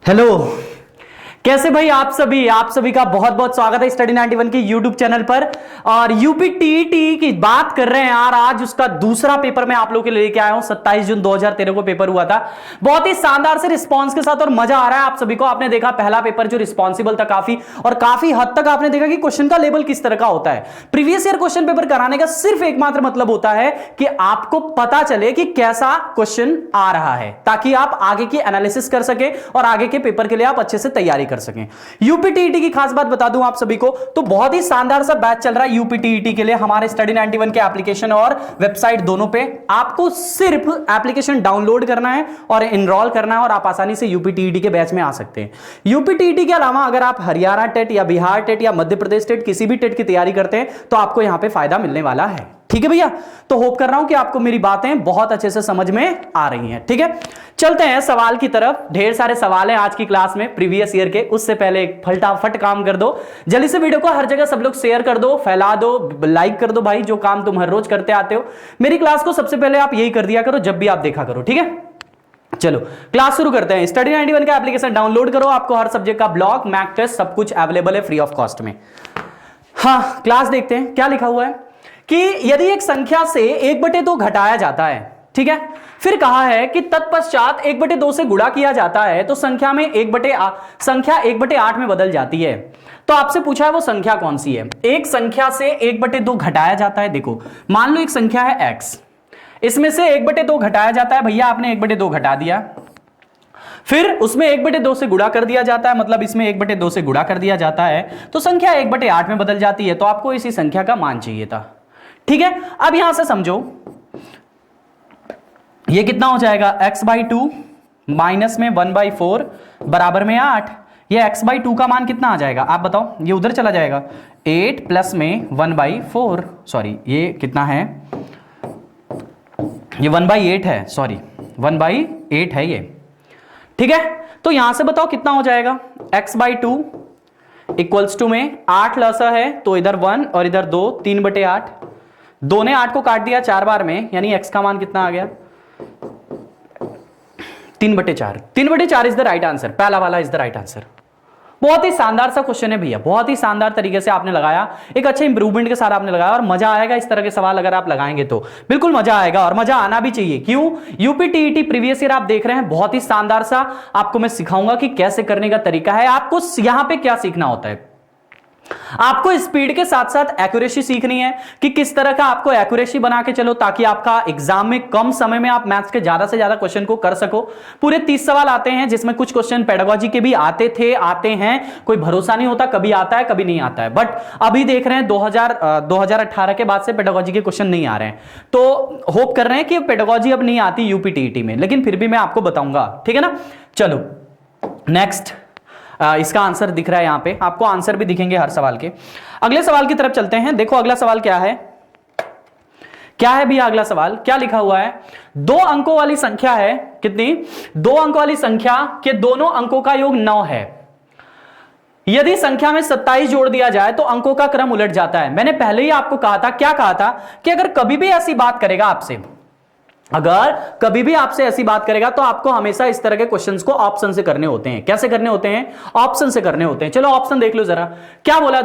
Hello. कैसे भाई आप सभी का बहुत बहुत स्वागत है स्टडी 91 के यूट्यूब चैनल पर। और यूपी टीईटी की बात कर रहे हैं यार, आज उसका दूसरा पेपर मैं आप लोगों के लिए लेके आया हूं। 27 जून 2013 को पेपर हुआ था, बहुत ही शानदार से रिस्पांस के साथ और मजा आ रहा है आप सभी को। आपने देखा पहला पेपर जो रिस्पॉन्सिबल था काफी, और काफी हद तक आपने देखा कि क्वेश्चन का लेवल किस तरह का होता है। प्रीवियस ईयर क्वेश्चन पेपर कराने का सिर्फ एकमात्र मतलब होता है कि आपको पता चले कि कैसा क्वेश्चन आ रहा है, ताकि आप आगे की एनालिसिस कर सके और आगे के पेपर के लिए आप अच्छे से तैयारी कर सकें। यूपी टीईटी की खास बात बता दूं आप सभी को, तो बहुत ही शानदार सा बैच चल रहा है यूपी टीईटी के लिए हमारे स्टडी 91 के एप्लीकेशन और वेबसाइट दोनों पे। आपको सिर्फ एप्लीकेशन डाउनलोड करना है और एनरोल करना है और आप आसानी से यूपी टीईटी के बैच में आ सकते हैं। यूपी टीईटी के अलावा अगर आप हरियाणा टेट या बिहार टेट या मध्य प्रदेश टेट किसी भी टेट की तैयारी करते हैं तो आपको यहां पे फायदा मिलने वाला है। ठीक है भैया, तो होप कर रहा हूं कि आपको मेरी बातें बहुत अच्छे से समझ में आ रही हैं। ठीक है, चलते हैं सवाल की तरफ। ढेर सारे सवाल हैं आज की क्लास में प्रीवियस ईयर के, उससे पहले एक फटाफट काम कर दो, जल्दी से वीडियो को हर जगह सब लोग शेयर कर दो, फैला दो, लाइक कर दो भाई, जो काम तुम हर रोज करते आते हो। मेरी क्लास को सबसे पहले आप यही कर दिया करो जब भी आप देखा करो। ठीक है, चलो क्लास शुरू करते हैं। स्टडी 91 का एप्लीकेशन डाउनलोड करो, आपको हर सब्जेक्ट का ब्लॉग, मैक टेस्ट सब कुछ अवेलेबल है फ्री ऑफ कॉस्ट में। हाँ, क्लास देखते हैं क्या लिखा हुआ है कि यदि एक संख्या से 1/2 घटाया जाता है, ठीक है, फिर कहा है कि तत्पश्चात 1/2 से गुणा किया जाता है तो संख्या 1/8 में बदल जाती है। तो आपसे पूछा है वो संख्या कौन सी है। एक संख्या से 1/2 घटाया जाता है। देखो मान लो एक संख्या है x, इसमें से 1/2 घटाया जाता है। भैया आपने 1/2 घटा दिया, फिर उसमें 1/2 से गुणा कर दिया जाता है, मतलब इसमें 1/2 से गुणा कर दिया जाता है तो संख्या 1/8 में बदल जाती है। तो आपको इसी संख्या का मान चाहिए था। ठीक है, अब यहां से समझो ये कितना हो जाएगा, x/2 माइनस में 1/4 बराबर में 8। ये x/2 का मान कितना आ जाएगा आप बताओ, ये उधर चला जाएगा 8 प्लस में 1/4, सॉरी ये कितना है, ये 1/8 है, सॉरी 1/8 है ये। ठीक है, तो यहां से बताओ कितना हो जाएगा, x/2 इक्वल्स टू में 8 लसा है तो इधर 1 और इधर 2, 3/8। 2 ने 8 को काट दिया 4 बार में, यानी x का मान कितना आ गया 3/4। 3/4 इज द राइट आंसर, पहला वाला इज द राइट आंसर। बहुत ही शानदार सा क्वेश्चन है भैया, बहुत ही शानदार तरीके से आपने लगाया, एक अच्छे इंप्रूवमेंट के साथ आपने लगाया और मजा आएगा इस तरह के सवाल अगर आप लगाएंगे तो बिल्कुल मजा आएगा, और मजा आना भी चाहिए। क्यों, यूपी टीईटी प्रीवियस ईयर आप देख रहे हैं, बहुत ही शानदार सा आपको मैं सिखाऊंगा कि कैसे करने का तरीका है। आपको यहां पे क्या सीखना होता है, आपको स्पीड के साथ साथ एक्यूरेसी सीखनी है कि किस तरह का आपको एक्यूरेसी बना के चलो, ताकि आपका एग्जाम में कम समय में आप मैथ्स के ज्यादा से ज्यादा क्वेश्चन को कर सको। पूरे 30 सवाल आते हैं, जिसमें कुछ क्वेश्चन पेडागोजी के भी आते हैं, कोई भरोसा नहीं होता, कभी आता है कभी नहीं आता है। बट अभी देख रहे हैं 2018 के बाद से पेडागोजी के क्वेश्चन नहीं आ रहे हैं, तो होप कर रहे हैं कि पेडागोजी अब नहीं आती यूपी टीईटी में, लेकिन फिर भी मैं आपको बताऊंगा। ठीक है ना, चलो नेक्स्ट। इसका आंसर दिख रहा है यहां पे, आपको आंसर भी दिखेंगे हर सवाल के। अगले सवाल की तरफ चलते हैं। देखो अगला सवाल क्या है, क्या है भैया अगला सवाल, क्या लिखा हुआ है, 2 अंकों वाली संख्या है, कितनी, 2 अंकों वाली संख्या के दोनों अंकों का योग 9 है। यदि संख्या में 27 जोड़ दिया जाए तो अंकों का क्रम उलट जाता है। मैंने पहले ही आपको कहा था, क्या कहा था, कि अगर कभी भी ऐसी बात करेगा आपसे, अगर कभी भी आपसे ऐसी बात करेगा तो आपको हमेशा इस तरह के क्वेश्चंस को ऑप्शन से करने होते हैं। कैसे करने होते हैं, ऑप्शन से करने होते हैं। चलो ऑप्शन देख लो जरा, क्या बोला,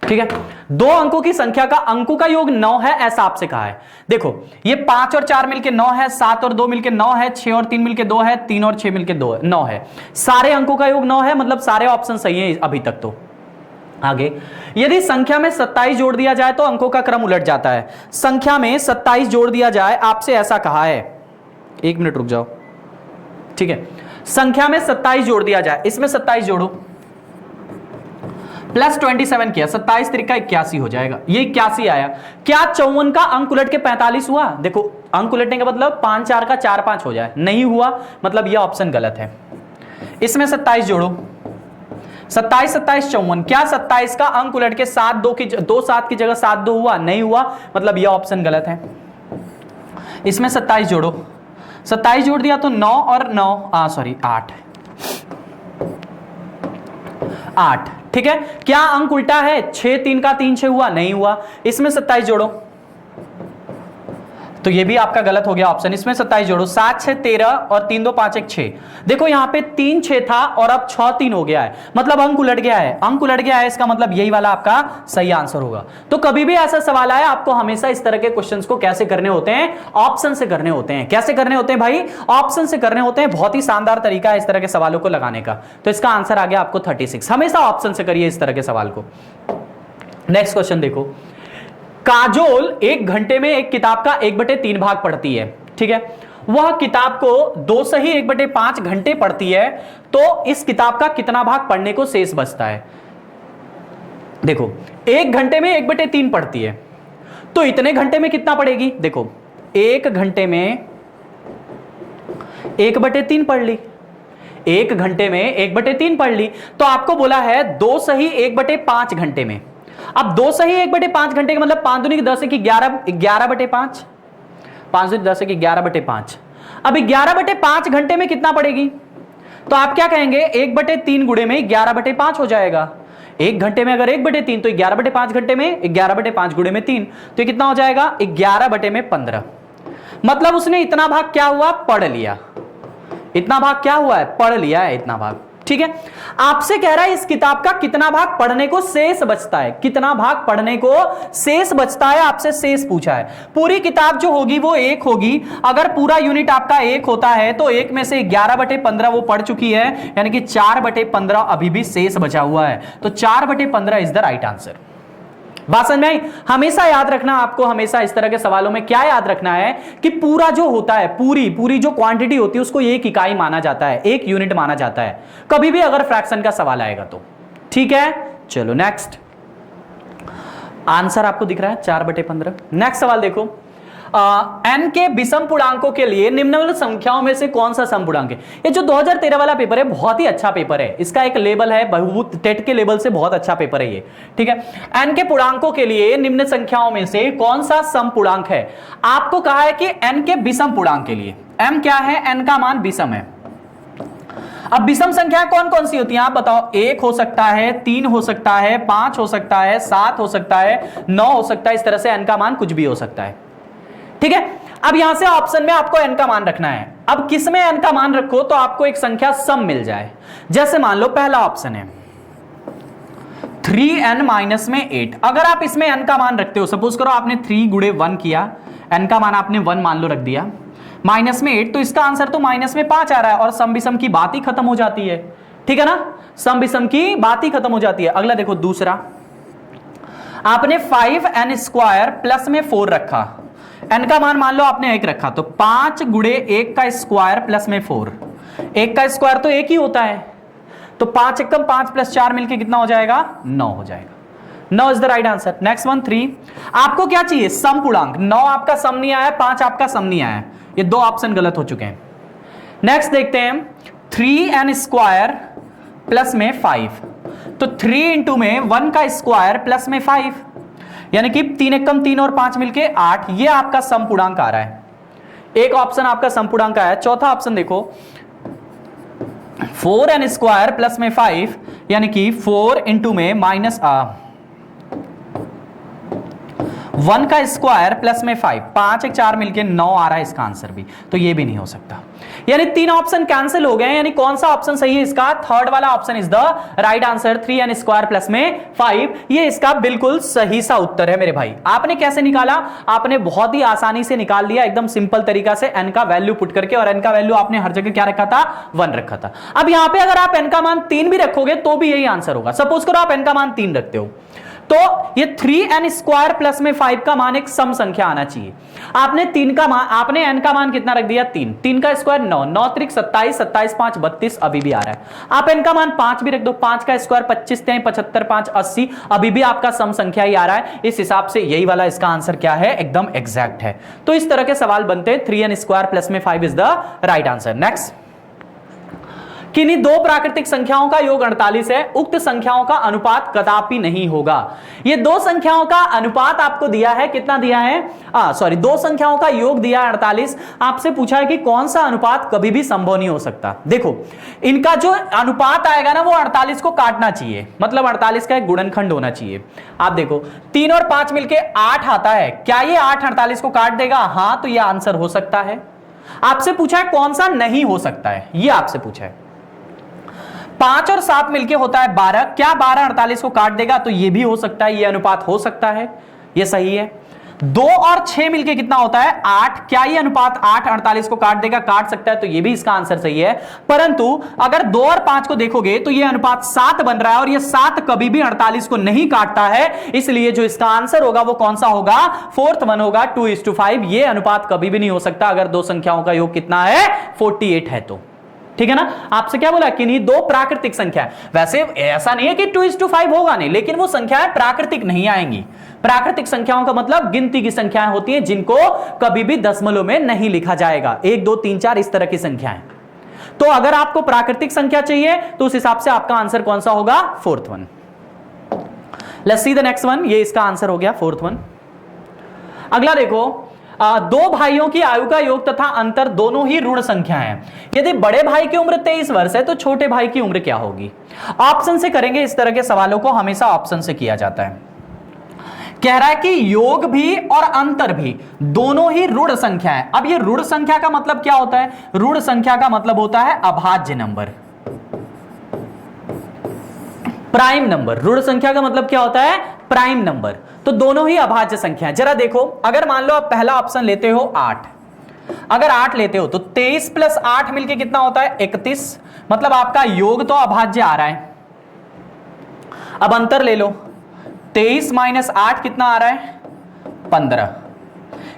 ठीक है, 2 अंकों की संख्या का अंकों का योग 9 है, ऐसा आपसे कहा है। देखो ये 5 और 4 मिलके 9 है, 7 और 2 मिलके 9 है, 6 और 3 मिलके 2 है, 3 और 6 मिलके 9 है। सारे अंकों का योग 9 है, मतलब सारे ऑप्शन सही है अभी तक। तो आगे, यदि संख्या में 27 जोड़ दिया जाए तो अंकों का क्रम उलट जाता है। संख्या में 27 जोड़ दिया जाए, आपसे ऐसा कहा है, 1 मिनट रुक जाओ, ठीक है, संख्या में 27 जोड़ दिया जाए, इसमें 27 जोड़ो, प्लस 27 किया, 27 त्रिका 81 हो जाएगा, ये 81 आया। क्या 54 का अंक उलट के 45 हुआ? देखो अंक उलटने का मतलब 5 4 का 4 5 हो जाए, नहीं हुआ, मतलब यह ऑप्शन गलत है। इसमें 27 जोड़ो, 27 27 54, क्या 27 का अंक उलट के 7 2 7 की जगह 7 2 हुआ? नहीं हुआ, मतलब यह ऑप्शन गलत है। इसमें 27 जोड़ो, 27 जोड़ दिया तो 9 और 9 सॉरी 8, ठीक है। क्या अंक उल्टा है? 6 3 का 3 6 हुआ? नहीं हुआ। इसमें 27 जोड़ो, तो ये भी आपका गलत हो गया ऑप्शन। इसमें 27 जोड़ो, 7 6 13 और 3 2 5 1 6। देखो यहां पे 3 6 था और अब 6 3 हो गया है, मतलब अंक उलट गया है, अंक उलट गया है, इसका मतलब यही वाला आपका सही आंसर होगा। तो कभी भी ऐसा सवाल आए आपको हमेशा इस तरह के क्वेश्चंस को कैसे करने होते हैं, ऑप्शन से करने होते हैं। कैसे करने होते हैं भाई, ऑप्शन से करने होते हैं। बहुत ही शानदार तरीका है इस तरह के सवालों को लगाने का। तो इसका आंसर आ गया आपको 36। हमेशा ऑप्शन से करिए इस तरह के सवाल को। नेक्स्ट क्वेश्चन देखो, काजोल 1 घंटे में एक किताब का 1/3 भाग पढ़ती है, ठीक है। वह किताब को 2 से ही 1/5 घंटे पढ़ती है, तो इस किताब का कितना भाग पढ़ने को शेष बचता है। देखो 1 घंटे में 1/3 पढ़ती है, तो इतने घंटे में कितना पढ़ेगी। देखो 1 घंटे में 1/3 पढ़ ली, 1 घंटे में 1/3 पढ़ ली, तो आपको बोला है 2 से ही 1/5 घंटे में। अब 2 से ही 1/5 घंटे का मतलब 5 दूनी 10 की 11/5, 5 दूनी 10 की 11/5। अब 11/5 घंटे में कितना पड़ेगी, तो आप क्या कहेंगे 1/3 गुणे में 11/5 हो जाएगा। 1 घंटे में अगर 1/3 तो 11/5 घंटे में 11/5 गुणे में 3, तो कितना हो जाएगा 11/15। मतलब उसने इतना भाग क्या हुआ, पढ़ लिया। इतना भाग क्या हुआ है, पढ़ लिया है इतना भाग, ठीक है। आपसे कह रहा है इस किताब का कितना भाग पढ़ने को शेष बचता है, कितना भाग पढ़ने को शेष बचता है, आपसे शेष पूछा है। पूरी किताब जो होगी वो 1 होगी। अगर पूरा यूनिट आपका 1 होता है तो 1 में से 11/15 वो पढ़ चुकी है, यानी कि 4/15 अभी भी शेष बचा हुआ है। तो 4/15 इज द राइट आंसर। बात समझ में आई। हमेशा याद रखना, आपको हमेशा इस तरह के सवालों में क्या याद रखना है कि पूरा जो होता है, पूरी जो क्वांटिटी होती है उसको एक इकाई माना जाता है, एक यूनिट माना जाता है, कभी भी अगर फ्रैक्शन का सवाल आएगा तो, ठीक है। चलो नेक्स्ट, आंसर आपको दिख रहा है 4/15। नेक्स्ट सवाल देखो, n के विषम पूर्णांकों के लिए निम्नलिखित संख्याओं में से कौन सा समपूर्णांक है। ये जो 2013 वाला पेपर है बहुत ही अच्छा पेपर है, इसका एक लेवल है बहुभुज टेट के लेवल से बहुत अच्छा पेपर है ये, ठीक है। n के पूर्णांकों के लिए निम्न संख्याओं में से कौन सा समपूर्णांक है। आपको कहा है कि n के विषम पूर्णांक के लिए, m क्या है, n का मान विषम है। अब विषम संख्या कौन कौन सी होती है आप बताओ। 1 हो सकता है, 3 हो सकता है, 5 हो सकता है, 7 हो सकता है, 9 हो सकता है। इस तरह से n का मान कुछ भी हो सकता है, ठीक है। अब यहां से ऑप्शन में आपको n का मान रखना है। अब किस में n का मान रखो तो आपको एक संख्या सम मिल जाए। जैसे मान लो पहला ऑप्शन है 3n माइनस में 8। अगर आप इसमें n का मान रखते हो, सपोज करो आपने 3 गुणे 1 किया, n का मान आपने 1 मान लो रख दिया, माइनस में 8, तो इसका आंसर तो माइनस में 5 आ रहा है और सम विषम की बात ही खत्म हो जाती है, ठीक है ना। सम विषम की बात ही खत्म हो जाती है। अगला देखो दूसरा, आपने 5n² प्लस में 4 रखा, n का मान मान लो आपने 1 रखा, तो 5 गुणे 1 का स्क्वायर प्लस में 4। 1 का स्क्वायर तो 1 ही होता है, तो 5 एकम 5 प्लस 4 मिलके कितना हो जाएगा, 9 हो जाएगा। 9 is the right answer. Next one 3। आपको क्या चाहिए, सम पूर्णांक। 9 आपका सम नहीं आया, 5 आपका सम नहीं आया, ये 2 ऑप्शन गलत हो चुके हैं। नेक्स्ट देखते हैं 3n² प्लस में 5, तो 3 इंटू में 1 का स्क्वायर प्लस में 5, यानी कि 3 एकम 3 और 5 मिलके 8, ये आपका समपूर्णांक आ रहा है। एक ऑप्शन आपका समपूर्णांक आया। चौथा ऑप्शन देखो 4n² प्लस में 5, यानी कि 4 इंटू में माइनस 1 का स्क्वायर प्लस में 5, 5 एक 4 मिलके 9 आ रहा है इसका आंसर भी, तो ये भी नहीं हो सकता। यानी 3 ऑप्शन कैंसिल हो गए। यानी कौन सा ऑप्शन सही है इसका, थर्ड वाला option is the right answer. 3n² plus में 5, ये इसका बिल्कुल सही सा उत्तर है मेरे भाई। आपने कैसे निकाला, आपने बहुत ही आसानी से निकाल लिया, एकदम सिंपल तरीका से n का वैल्यू पुट करके, और n का वैल्यू आपने हर जगह क्या रखा था, 1 रखा था। अब यहां पे अगर आप n का मान 3 भी रखोगे तो भी यही आंसर होगा। सपोज करो आप n का मान 3 रखते हो, तो ये 3n² प्लस में 5 का मान एक सम संख्या आना चाहिए। आपने 3 का मान, आपने n का मान कितना रख दिया, 3, 3 का स्क्वायर 9, 9 त्रिक 27, 27 5 32, अभी भी आ रहा है। आप n का मान 5 भी रख दो, 5 का स्क्वायर 25, 3 75 5 80, अभी भी आपका सम संख्या ही आ रहा है। इस हिसाब से यही वाला इसका आंसर क्या है, एकदम एग्जैक्ट है। तो इस तरह के सवाल बनते हैं। 3n² प्लस में 5 is the right answer. Next किन्हीं दो प्राकृतिक संख्याओं का योग 48 है, उक्त संख्याओं का अनुपात कदापि नहीं होगा। ये दो संख्याओं का अनुपात आपको दिया है, कितना दिया है, दो संख्याओं का योग दिया है 48। आपसे पूछा है कि कौन सा अनुपात कभी भी संभव नहीं हो सकता। देखो इनका जो अनुपात आएगा ना वो 48 को काटना चाहिए, मतलब 48 का एक गुणनखंड होना चाहिए। आप देखो 3 और 5 मिलके 8 आता है, क्या ये 8 48 को काट देगा? हां, तो ये आंसर हो सकता है। आपसे पूछा है कौन सा नहीं हो सकता है, ये आपसे पूछा है। 5 और 7 मिलके होता है 12, क्या 12 48 को काट देगा? तो ये भी हो सकता है, ये अनुपात हो सकता है, ये सही है। 2 और 6 मिलके कितना होता है 8, क्या ये अनुपात 8 48 को काट देगा? काट सकता है, तो ये भी इसका आंसर सही है। परंतु अगर 2 और 5 को देखोगे तो ये अनुपात 7 बन रहा है और ये 7 कभी भी 48 को नहीं काटता है, इसलिए जो इसका आंसर होगा वो कौन सा होगा? 4th वन होगा, 2:5। ये अनुपात कभी भी नहीं हो सकता अगर दो संख्याओं का योग कितना है 48 है तो। ठीक है ना। आपसे क्या बोला? किन्हीं दो प्राकृतिक संख्या। वैसे ऐसा नहीं है कि 2:5 होगा नहीं, लेकिन वो संख्याएं प्राकृतिक नहीं आएंगी। प्राकृतिक संख्याओं का मतलब गिनती की संख्याएं होती हैं जिनको कभी भी दशमलव में नहीं लिखा जाएगा। 1 2 3 4 इस तरह की संख्याएं। तो अगर आपको प्राकृतिक संख्या चाहिए तो उस हिसाब से आपका आंसर कौन सा होगा? 4th one. Let's see the next one. ये इसका आंसर हो गया 4th वन। अगला देखो, दो भाइयों की आयु का योग तथा अंतर दोनों ही ऋण संख्या हैं। यदि बड़े भाई की उम्र 23 वर्ष है तो छोटे भाई की उम्र क्या होगी? ऑप्शन से करेंगे। इस तरह के सवालों को हमेशा ऑप्शन से किया जाता है। कह रहा है कि योग भी और अंतर भी दोनों ही ऋण संख्या है। अब ये ऋण संख्या का मतलब क्या होता है? ऋण संख्या का मतलब होता है अभाज्य नंबर, प्राइम नंबर। ऋण संख्या का मतलब क्या होता है? Prime number. तो दोनों ही अभाज्य संख्या है। जरा देखो, अगर मान लो आप पहला ऑप्शन लेते हो 8, अगर 8 लेते हो तो 23 प्लस 8 मिलके कितना होता है? 31। मतलब आपका योग तो अभाज्य आ रहा है। अब अंतर ले लो, 23 माइनस 8 कितना आ रहा है? 15।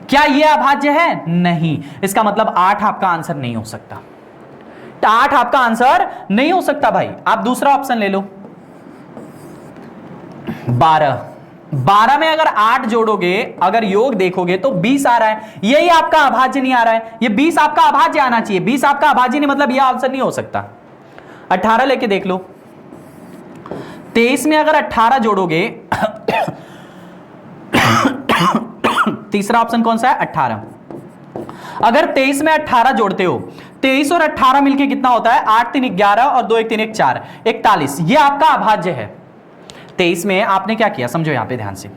क्या यह अभाज्य है? नहीं। इसका मतलब 8 आपका आंसर नहीं हो सकता। 8 आपका आंसर नहीं हो सकता भाई। आप दूसरा ऑप्शन ले लो, 12 में अगर 8 जोड़ोगे, अगर योग देखोगे तो 20 आ रहा है। यही आपका अभाज्य नहीं आ रहा है। ये 20 आपका अभाज्य आना चाहिए। 20 आपका अभाज्य नहीं, मतलब यह आंसर नहीं हो सकता। 18 लेके देख लो, 23 में अगर 18 जोड़ोगे तीसरा ऑप्शन कौन सा है? 18। अगर 23 में 18 जोड़ते हो, 23 और 18 मिलके कितना होता है? 8 3 11 और 2 1 3 1 4, 41। ये आपका अभाज्य है। 23 में आपने क्या किया, समझो यहां पे ध्यान से।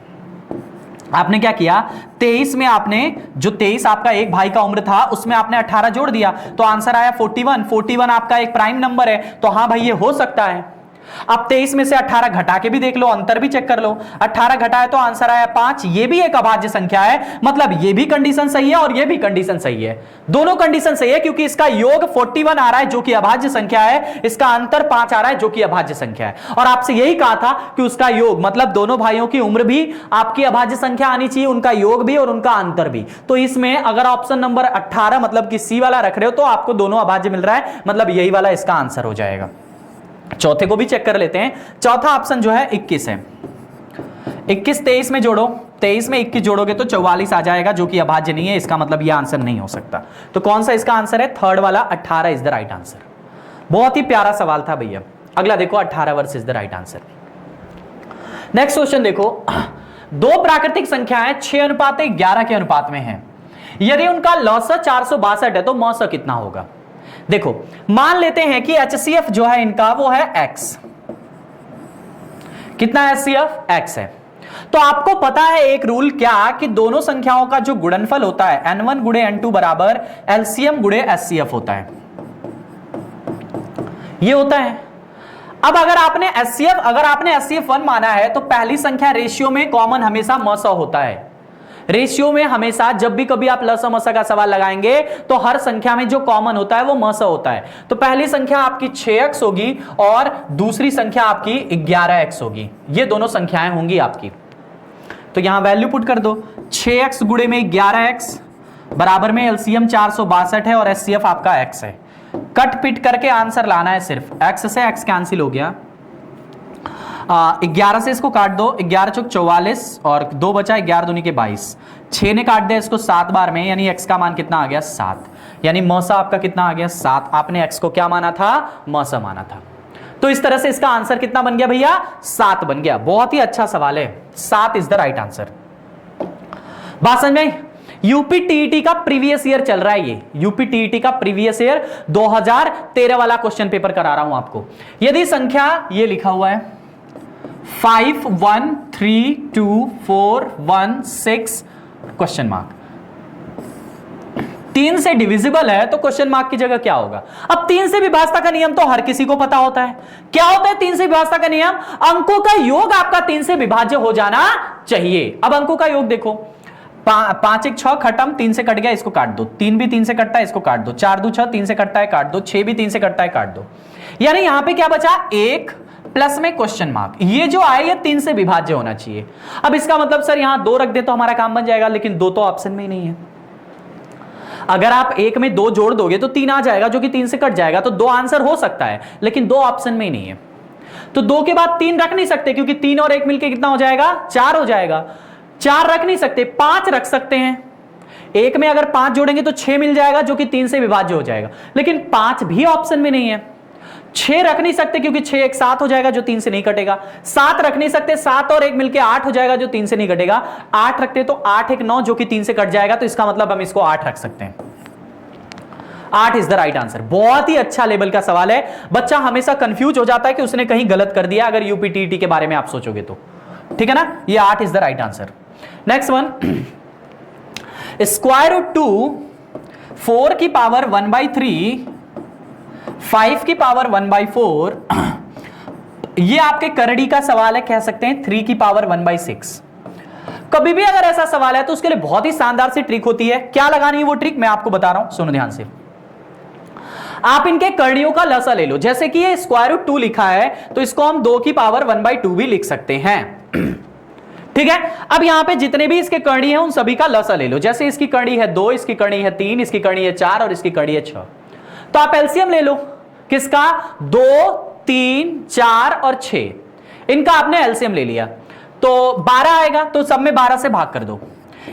आपने क्या किया? 23 में आपने जो 23 आपका एक भाई का उम्र था उसमें आपने 18 जोड़ दिया तो आंसर आया 41। 41 आपका एक प्राइम नंबर है, तो हां भाई ये हो सकता है। अब 23 में से 18 घटा के भी देख लो, अंतर भी चेक कर लो। 18 घटाए तो आंसर आया 5। ये भी एक अभाज्य संख्या है, मतलब ये भी कंडीशन सही है और ये भी कंडीशन सही है। दोनों कंडीशन सही है क्योंकि इसका योग 41 आ रहा है जो कि अभाज्य संख्या है, इसका अंतर 5 आ रहा है जो कि अभाज्य संख्या है। और आपसे यही कहा था कि उसका योग मतलब दोनों भाइयों की उम्र भी आपकी अभाज्य संख्या आनी चाहिए, उनका योग भी और उनका अंतर भी। तो इसमें अगर ऑप्शन नंबर 18 मतलब कि सी वाला रख रहे हो तो आपको दोनों अभाज्य मिल रहा है, मतलब यही वाला इसका आंसर हो जाएगा। चौथे को भी चेक कर लेते हैं। चौथा ऑप्शन जो है 21 है। 21 23 में जोड़ो, 23 में 21 जोड़ोगे तो 44 आ जाएगा जो कि अभाज्य नहीं है। इसका मतलब यह आंसर नहीं हो सकता। तो कौन सा इसका आंसर है? थर्ड वाला 18 इज द राइट आंसर। बहुत ही प्यारा सवाल था भैया। अगला देखो, 18 वर्ष is the right answer. Next question देखो, दो प्राकृतिक संख्याएं 6:11 के अनुपात में हैं। यदि उनका लौसा 462 है तो मौसा कितना होगा? देखो मान लेते हैं कि HCF जो है इनका वो है x। कितना HCF? x है। तो आपको पता है एक रूल क्या कि दोनों संख्याओं का जो गुणनफल होता है n1 गुणे n2 बराबर LCM गुणे HCF होता है। ये होता है। अब अगर आपने HCF 1 माना है तो पहली संख्या रेशियो में कॉमन हमेशा मसा होता है। रेशियो में हमेशा जब भी कभी आप लसा मसा का सवाल लगाएंगे तो हर संख्या में जो कॉमन होता है वो मसा होता है। तो पहली संख्या आपकी 6x होगी और दूसरी संख्या आपकी 11x होगी। ये दोनों संख्याएं होंगी आपकी। तो यहां वैल्यू पुट कर दो, 6x गुणे में 11x बराबर में LCM 462 है और HCF आपका x है। कट पिट करके आंसर लाना है सिर्फ। x से x कैंसिल हो गया, 11 से इसको काट दो, 11 चौक 44 और 2 बचा 11 दूनी के 22। 6 ने काट दिया इसको 7 बार में, यानी x का मान कितना आ गया? 7। यानी मौसा आपका कितना आ गया 7। आपने एक्स को क्या माना था, मौसा माना था। तो इस तरह से इसका आंसर कितना बन गया भैया, 7 बन गया। बहुत ही अच्छा सवाल है, 7 इज द राइट आंसर। बात समझ में? यूपी टीईटी का प्रीवियस ईयर चल रहा है, ये यूपी टीईटी का प्रीवियस ईयर 2013 वाला क्वेश्चन पेपर करा रहा हूं आपको। यदि संख्या ये लिखा हुआ है 5 1 3 2 4 1 6 क्वेश्चन मार्क, 3 से डिविजिबल है तो क्वेश्चन मार्क की जगह क्या होगा? अब 3 से विभाज्यता का नियम तो हर किसी को पता होता है। क्या होता है 3 से विभाज्यता का नियम? अंकों का योग आपका 3 से विभाज्य हो जाना चाहिए। अब अंकों का योग देखो, 5 1 6 खत्म, 3 से कट गया, इसको काट दो। 3 भी 3 से कटता है, इसको काट दो। 4 2 6, 3 से कटता है, काट दो। 6 भी 3 से कटता है, काट दो। यानी यहां पे क्या बचा, 1 प्लस में क्वेश्चन मार्क। ये जो आए ये 3 से विभाज्य होना चाहिए। अब इसका मतलब सर यहां 2 रख दे तो हमारा काम बन जाएगा, लेकिन 2 तो ऑप्शन में ही नहीं है। अगर आप 1 में 2 जोड़ दोगे तो 3 आ जाएगा, जो कि 3 से कट जाएगा। तो 2 आंसर हो सकता है, लेकिन 2 ऑप्शन में ही नहीं है। तो 2 के बाद 3 रख नहीं सकते, क्योंकि 3 और 1 मिलकर कितना हो जाएगा, 4 हो जाएगा। 4 रख नहीं सकते, 5 रख सकते हैं। 1 में अगर 5 जोड़ेंगे तो 6 मिल जाएगा, जो कि 3 से विभाज्य हो जाएगा, लेकिन 5 भी ऑप्शन में नहीं है। 6 रख नहीं सकते, क्योंकि 6 1 7 हो जाएगा, जो 3 से नहीं कटेगा। 7 रख नहीं सकते, 7 और 1 मिलके 8 हो जाएगा, जो 3 से नहीं कटेगा। 8 रखते तो 8 1 9, जो कि 3 से कट जाएगा। तो इसका मतलब हम इसको 8 रख सकते हैं। 8 इज द राइट आंसर। बहुत ही अच्छा लेवल का सवाल है। बच्चा हमेशा कंफ्यूज हो जाता है कि उसने कहीं गलत कर दिया, अगर यूपीटीटी के बारे में आप सोचोगे तो। ठीक है ना, ये 8 is the right answer. Next one, square root 2 4 की पावर 1/3 5 की पावर 1/4, ये आपके करड़ी का सवाल है, कह सकते हैं 3 की पावर 1/6। कभी भी अगर ऐसा सवाल है तो उसके लिए बहुत ही शानदार सी ट्रिक होती है। क्या लगानी है वो ट्रिक मैं आपको बता रहा हूं, सुनो ध्यान से। आप इनके करणियों का लसा ले लो। जैसे कि ये स्क्वायर रूट 2 लिखा है, तो इसको हम 2 की पावर 1/2 भी लिख सकते हैं। ठीक है, अब यहां पे जितने भी इसके करणी है उन सभी का लसा ले लो। जैसे इसकी करणी है 2, इसकी करणी है 3, इसकी करणी है 4 और इसकी करणी है 6। तो आप एलसीएम ले लो किसका, 2 3 4 और 6, इनका आपने एलसीएम ले लिया तो 12 आएगा। तो सब में 12 से भाग कर दो।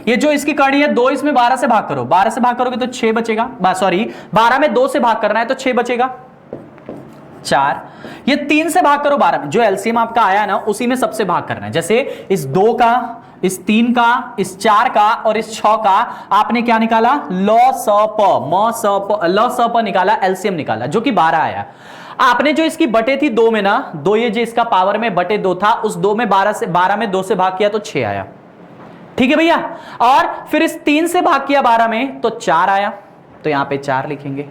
ये जो इसकी करणी है 2, इसमें 12 से भाग करो। 12 से भाग करोगे तो 6 बचेगा, सॉरी 12 में 2 से भाग करना है तो 6 बचेगा 4। ये 3 से भाग करो 12 में, जो एलसीएम आपका आया ना उसी में सबसे भाग करना है। जैसे इस 2 का, इस 3 का, इस 4 का और इस 6 का आपने क्या निकाला, ल स प निकाला, एलसीएम निकाला, जो कि 12 आया। आपने जो इसकी बटे थी 2 में ना, 2 ये जो इसका पावर में बटे 2 था, उस 2 में 12 में 2 से भाग किया तो 6 आया। ठीक है भैया, और फिर इस 3 से भाग किया 12 में तो 4 आया, तो यहां पे 4 लिखेंगे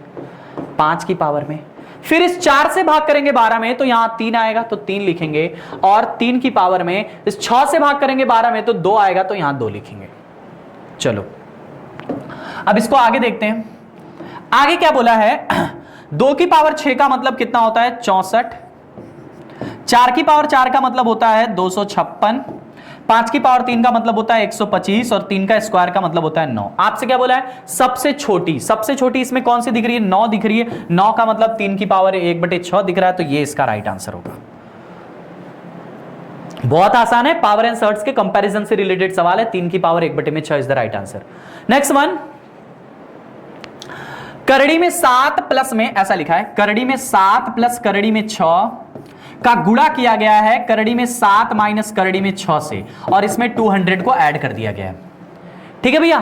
5 की पावर में। फिर इस 4 से भाग करेंगे 12 में तो यहां 3 आएगा, तो 3 लिखेंगे। और 3 की पावर में इस 6 से भाग करेंगे 12 में तो 2 आएगा, तो यहां 2 लिखेंगे। चलो अब इसको आगे देखते हैं। आगे क्या बोला है, 2 की पावर 6 का मतलब कितना होता है, 64। 4 की पावर 4 का मतलब होता है 256। 5 की पावर 3 का मतलब होता है 125 और 3 का स्क्वायर का मतलब होता है 9। आपसे क्या बोला है, सबसे छोटी इसमें कौन सी दिख रही है, 9 दिख रही है। 9 का मतलब 3 की पावर 1/6 दिख रहा है, तो ये इसका राइट आंसर होगा। बहुत आसान है, पावर एंड सर्ट्स के कंपैरिजन से रिलेटेड सवाल है। 3 की power 1/6 is the right answer. Next one, करड़ी में 7 प्लस में, ऐसा लिखा है, करड़ी में 7 प्लस करड़ी में 6 का गुणा किया गया है करड़ी में 7 माइनस करड़ी में 6 से, और इसमें 200 को ऐड कर दिया गया है। ठीक है भैया,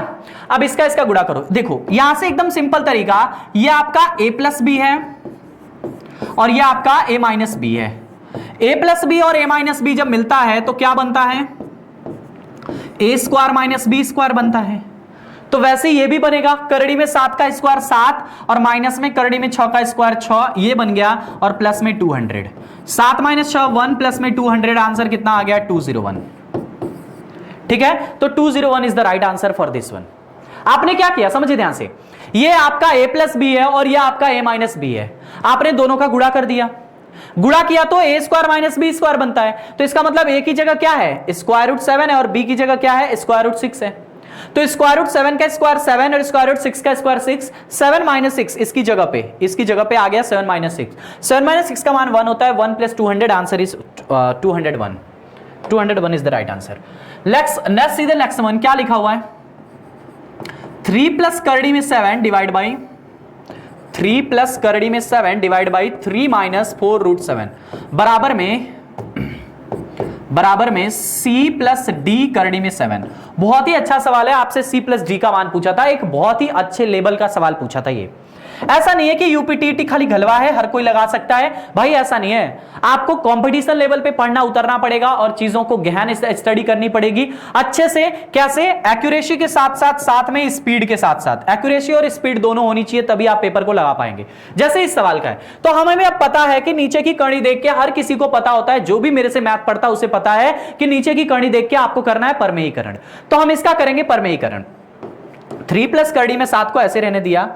अब इसका गुणा करो। देखो यहां से एकदम सिंपल तरीका, ये आपका a प्लस बी है और ये आपका a माइनस बी है। a प्लस बी और a माइनस बी जब मिलता है तो क्या बनता है, a square minus b square बनता है। तो वैसे ये भी बनेगा, करड़ी में 7 का स्क्वायर 7 और माइनस में करड़ी में 6 का स्क्वायर 6, ये बन गया, और प्लस में 200। 7 माइनस 6 1 प्लस में 200, आंसर कितना आ गया, 201। ठीक है, तो 201 is the right answer for this one. आपने क्या किया समझिए ध्यान से, ये आपका a प्लस बी है और ये आपका a माइनस बी है। आपने दोनों का गुणा कर दिया, गुणा किया तो a square minus b square बनता है। तो इसका मतलब a की जगह क्या है, स्क्वायर रूट 7 है, और b की जगह क्या है, स्क्वायर रूट 6 है। तो स्क्वायर रूट 7 का स्क्वायर 7 और स्क्वायर रूट 6 का स्क्वायर 6, 7 माइनस 6 इसकी जगह पे आ गया 7 माइनस 6। 7 माइनस 6 का मान 1 होता है, 1 plus 200, answer is 201। 201 is the right answer. Next सीधे नेक्स्ट वन क्या लिखा हुआ है, 3 प्लस करड़ी में 7 डिवाइड बाई 3 प्लस करड़ी में 7 डिवाइड बाई 3 माइनस 4 रूट 7 बराबर में c प्लस डी करड़ी में 7। बहुत ही अच्छा सवाल है, आपसे c प्लस डी का मान पूछा था, एक बहुत ही अच्छे लेवल का सवाल पूछा था ये। ऐसा नहीं है कि यूपीटीटी खाली घलवा है, हर कोई लगा सकता है भाई, ऐसा नहीं है। आपको कंपटीशन लेवल पे पढ़ना उतरना पड़ेगा और चीजों को गहन स्टडी करनी पड़ेगी अच्छे से। कैसे? एक्यूरेसी के साथ साथ में स्पीड के साथ साथ, एक्यूरेसी और स्पीड दोनों होनी चाहिए, तभी आप पेपर को लगा पाएंगे। जैसे इस सवाल का है, तो हमें भी अब पता है कि नीचे की कड़ी देख के, हर किसी को पता होता है, जो भी मेरे से मैथ पढ़ता है उसे पता है कि नीचे की कड़ी देख के आपको करना है परमेयीकरण। तो हम इसका करेंगे परमेयीकरण। 3 प्लस कड़ी में 7 को ऐसे रहने दिया,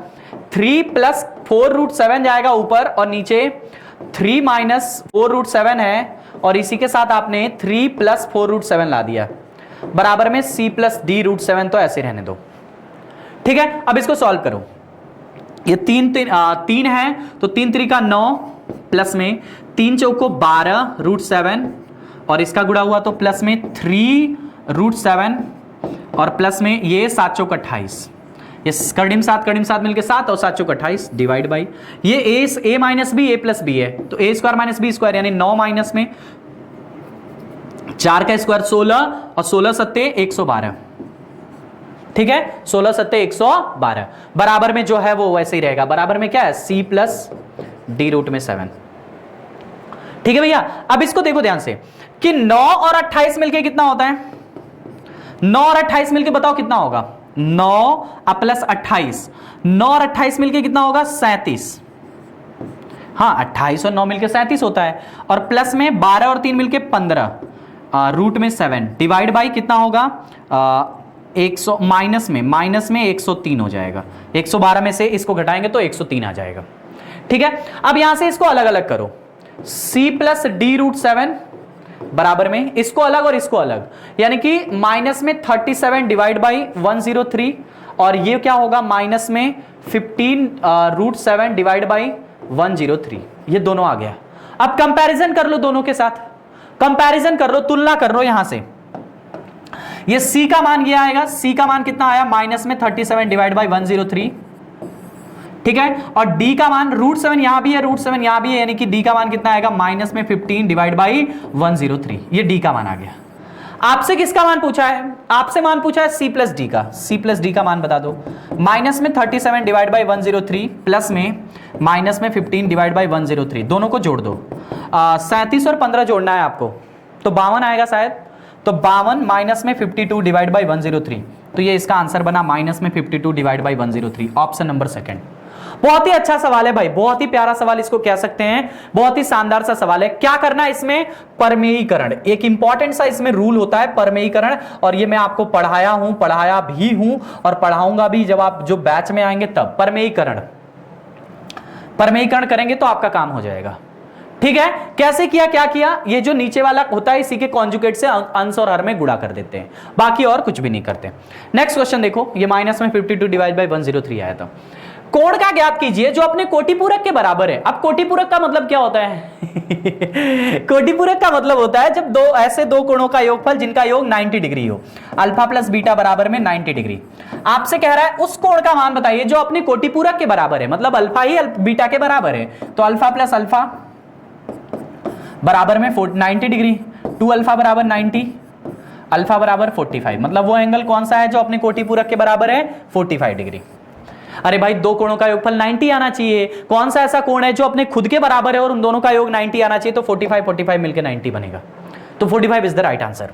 3 प्लस 4 रूट 7 जाएगा ऊपर, और नीचे 3 माइनस 4 रूट 7 है, और इसी के साथ आपने 3 प्लस 4 रूट 7 ला दिया, बराबर में c प्लस डी रूट 7। तो ऐसे रहने दो, ठीक है। अब इसको सॉल्व करो। ये 3 है तो 3 3 का 9 प्लस में 3 चौको 12 रूट 7, और इसका गुणा हुआ तो प्लस में 3 रूट 7, और प्लस में ये 7 चौक 28, ये कड़िम 7 मिलके 7 और 7 चौक 28 डिवाइड बाई ये a minus b, a plus b है, तो a square minus b square यानी 9 माइनस में 4 का स्क्वायर 16, और 16 सत्ते 112, ठीक है। 16 सत्ते 112 बराबर में जो है वो वैसे ही रहेगा, बराबर में क्या है c प्लस डी रूट में 7, ठीक है भैया। अब इसको देखो ध्यान से कि 9 और 28 मिलके कितना होता है, 9 और 28 मिलके बताओ कितना होगा, 9 प्लस 28, 9 और 28 मिलके कितना होगा 37, हाँ 28 और 9 मिलके 37 होता है, और प्लस में 12 और 3 मिलके 15 रूट में 7 डिवाइड बाई कितना होगा 100, माइनस में 103 हो जाएगा, 112 में से इसको घटाएंगे तो 103 आ जाएगा, ठीक है। अब यहां से इसको अलग अलग करो, c प्लस डी रूट 7 बराबर में इसको अलग और इसको अलग, यानी कि माइनस में 37 डिवाइड बाई 103, और ये क्या होगा माइनस में 15 रूट 7 डिवाइड बाई 103, ये दोनों आ गया। अब कंपैरिजन कर लो दोनों के साथ, कंपैरिजन कर लो, तुलना कर लो यहां से। ये c का मान ये आएगा, c का मान कितना आया माइनस में 37 डिवाइड बाई 103, ठीक है। और d का मान रूट 7 यहां भी है, रूट 7 यहां भी है, यानी कि d का मान कितना आएगा माइनस में 15 डिवाइड बाई 103, ये d का मान आ गया। आपसे किसका मान पूछा है, आपसे मान पूछा है c प्लस डी का, c प्लस डी का मान बता दो। माइनस में 37 डिवाइड बाई 103 प्लस में माइनस में 15 डिवाइड बाई 103, दोनों को जोड़ दो। 37 और 15 जोड़ना है आपको, तो 52 आएगा शायद, तो 52 माइनस में 52 डिवाइड बाई 103, तो ये इसका आंसर बना माइनस में 52 divide by 103, option number second. बहुत ही अच्छा सवाल है भाई, बहुत ही प्यारा सवाल इसको कह सकते हैं, बहुत ही शानदार सा सवाल है। क्या करना है इसमें, परमेयीकरण, एक इंपॉर्टेंट सा इसमें रूल होता है परमेयीकरण, और ये मैं आपको पढ़ाया भी हूं और पढ़ाऊंगा भी, जब आप जो बैच में आएंगे तब परमेयीकरण करेंगे तो आपका काम हो जाएगा, ठीक है। कैसे किया, क्या किया, ये जो नीचे वाला होता है इसी के कॉन्जुगेट से अंश और हर में गुणा कर देते हैं, बाकी और कुछ भी नहीं करते। नेक्स्ट क्वेश्चन देखो, ये माइनस में 52 डिवाइड बाई 103 आया था। कोण का ज्ञात कीजिए जो अपने कोटिपूरक के बराबर है। अब कोटिपूरक का मतलब क्या होता है कोटिपूरक का मतलब होता है जब ऐसे दो कोणों का योगफल जिनका योग 90 डिग्री हो, अल्फा प्लस बीटा बराबर में 90 डिग्री। आपसे कह रहा है उस कोण का मान बताइए जो अपने कोटिपूरक के बराबर है, मतलब अल्फा ही बीटा के बराबर है, तो अल्फा प्लस अल्फा बराबर में 90 डिग्री, 2 अल्फा बराबर 90, अल्फा बराबर 45, मतलब वो एंगल कौन सा है जो अपने कोटिपूरक के बराबर है 45 डिग्री। अरे भाई दो कोणों का योगफल 90 आना चाहिए, कौन सा ऐसा कोण है जो अपने खुद के बराबर है और उन दोनों का योग 90 आना चाहिए, तो 45 मिलकर 90 बनेगा, तो 45 इज द राइट आंसर।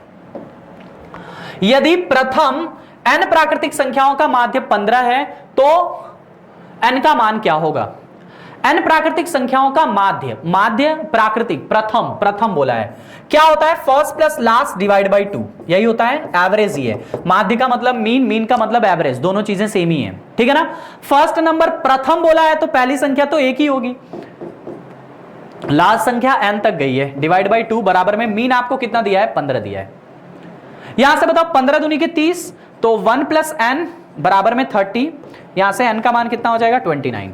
यदि प्रथम n प्राकृतिक संख्याओं का माध्य 15 है तो n का मान क्या होगा। n प्राकृतिक संख्याओं का माध्य प्राकृतिक प्रथम बोला है, क्या होता है first plus last divide by 2, यही होता है, एवरेज ही है। माध्य का मतलब मीन का मतलब एवरेज, दोनों चीजें सेम ही है, ठीक है ना। फर्स्ट नंबर प्रथम बोला है तो पहली संख्या तो एक ही होगी, लास्ट संख्या n तक गई है, डिवाइड बाई 2 बराबर में मीन आपको कितना दिया है 15 दिया है। यहां से बताओ 15 दूनी के 30, तो 1 प्लस n बराबर में 30, यहां से n का मान कितना हो जाएगा 29।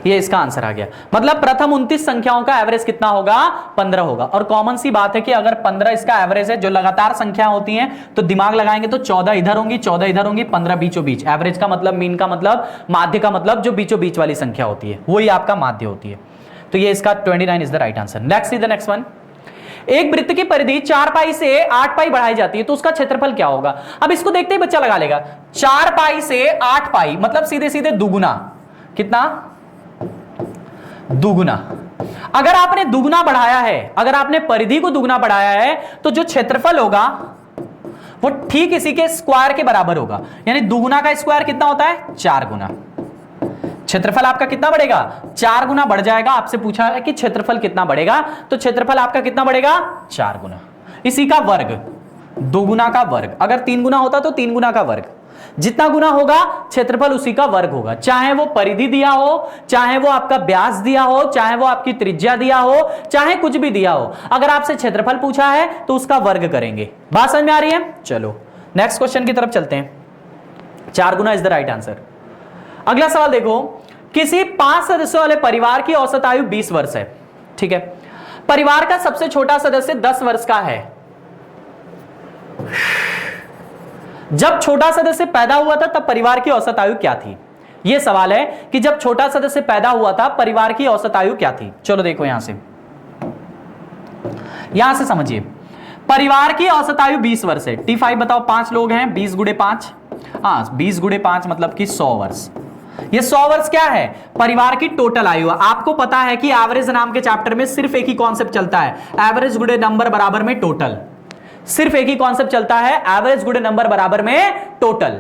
ये इसका आंसर आ गया। मतलब प्रथम 29 संख्याओं का एवरेज कितना होगा? 15 होगा। और कॉमन सी बात है कि अगर 15 इसका एवरेज है, जो लगातार संख्या होती हैं तो दिमाग लगाएंगे तो 14 इधर होंगी, 14 इधर होंगी, 15 बीचों बीच। एवरेज का मतलब, मीन का मतलब, माध्य का मतलब जो बीचों बीच वाली संख्या होती है वही आपका माध्य होती है। तो ये इसका 29 is the right answer. Next is the next one. एक वृत्त की परिधि 4 पाई से 8 पाई बढ़ाई जाती है तो उसका क्षेत्रफल क्या होगा? अब इसको देखते ही बच्चा लगा लेगा। 4 पाई से 8 पाई मतलब सीधे सीधे दुगुना। कितना? दुगुना। अगर आपने दुगुना बढ़ाया है, अगर आपने परिधि को दुगुना बढ़ाया है तो जो क्षेत्रफल होगा वो ठीक इसी के स्क्वायर के बराबर होगा। यानी दुगुना का स्क्वायर कितना होता है? 4 गुना। क्षेत्रफल आपका कितना बढ़ेगा? 4 गुना बढ़ जाएगा। आपसे पूछा है कि क्षेत्रफल कितना बढ़ेगा, तो क्षेत्रफल आपका कितना बढ़ेगा? 4 गुना। इसी का वर्ग, 2 गुना का वर्ग। अगर 3 गुना होता तो 3 गुना का वर्ग। जितना गुना होगा क्षेत्रफल उसी का वर्ग होगा। चाहे वो परिधि दिया हो, चाहे वो आपका व्यास दिया हो, चाहे वो आपकी त्रिज्या दिया हो, चाहे कुछ भी दिया हो, अगर आपसे क्षेत्रफल पूछा है तो उसका वर्ग करेंगे। बात समझ में आ रही है? चलो नेक्स्ट क्वेश्चन की तरफ चलते हैं। 4 गुना इज द राइट आंसर। अगला सवाल देखो। किसी 5 सदस्यों वाले परिवार की औसत आयु 20 वर्ष है। ठीक है। परिवार का सबसे छोटा सदस्य 10 वर्ष का है। जब छोटा सदस्य पैदा हुआ था तब परिवार की औसत आयु क्या थी? यह सवाल है कि जब छोटा सदस्य पैदा हुआ था परिवार की औसत आयु क्या थी। चलो देखो यहां से समझिए। परिवार की औसत आयु 20 वर्ष है। T5 बताओ, 5 लोग हैं, 20 गुणे 5, 20 गुणे 5 मतलब कि 100 वर्ष। ये 100 वर्ष क्या है? परिवार की टोटल आयु। आपको पता है कि एवरेज नाम के चैप्टर में सिर्फ एक ही कॉन्सेप्ट चलता है, एवरेज गुणे नंबर बराबर में टोटल। सिर्फ एक ही कॉन्सेप्ट चलता है, एवरेज गुणे नंबर बराबर में टोटल।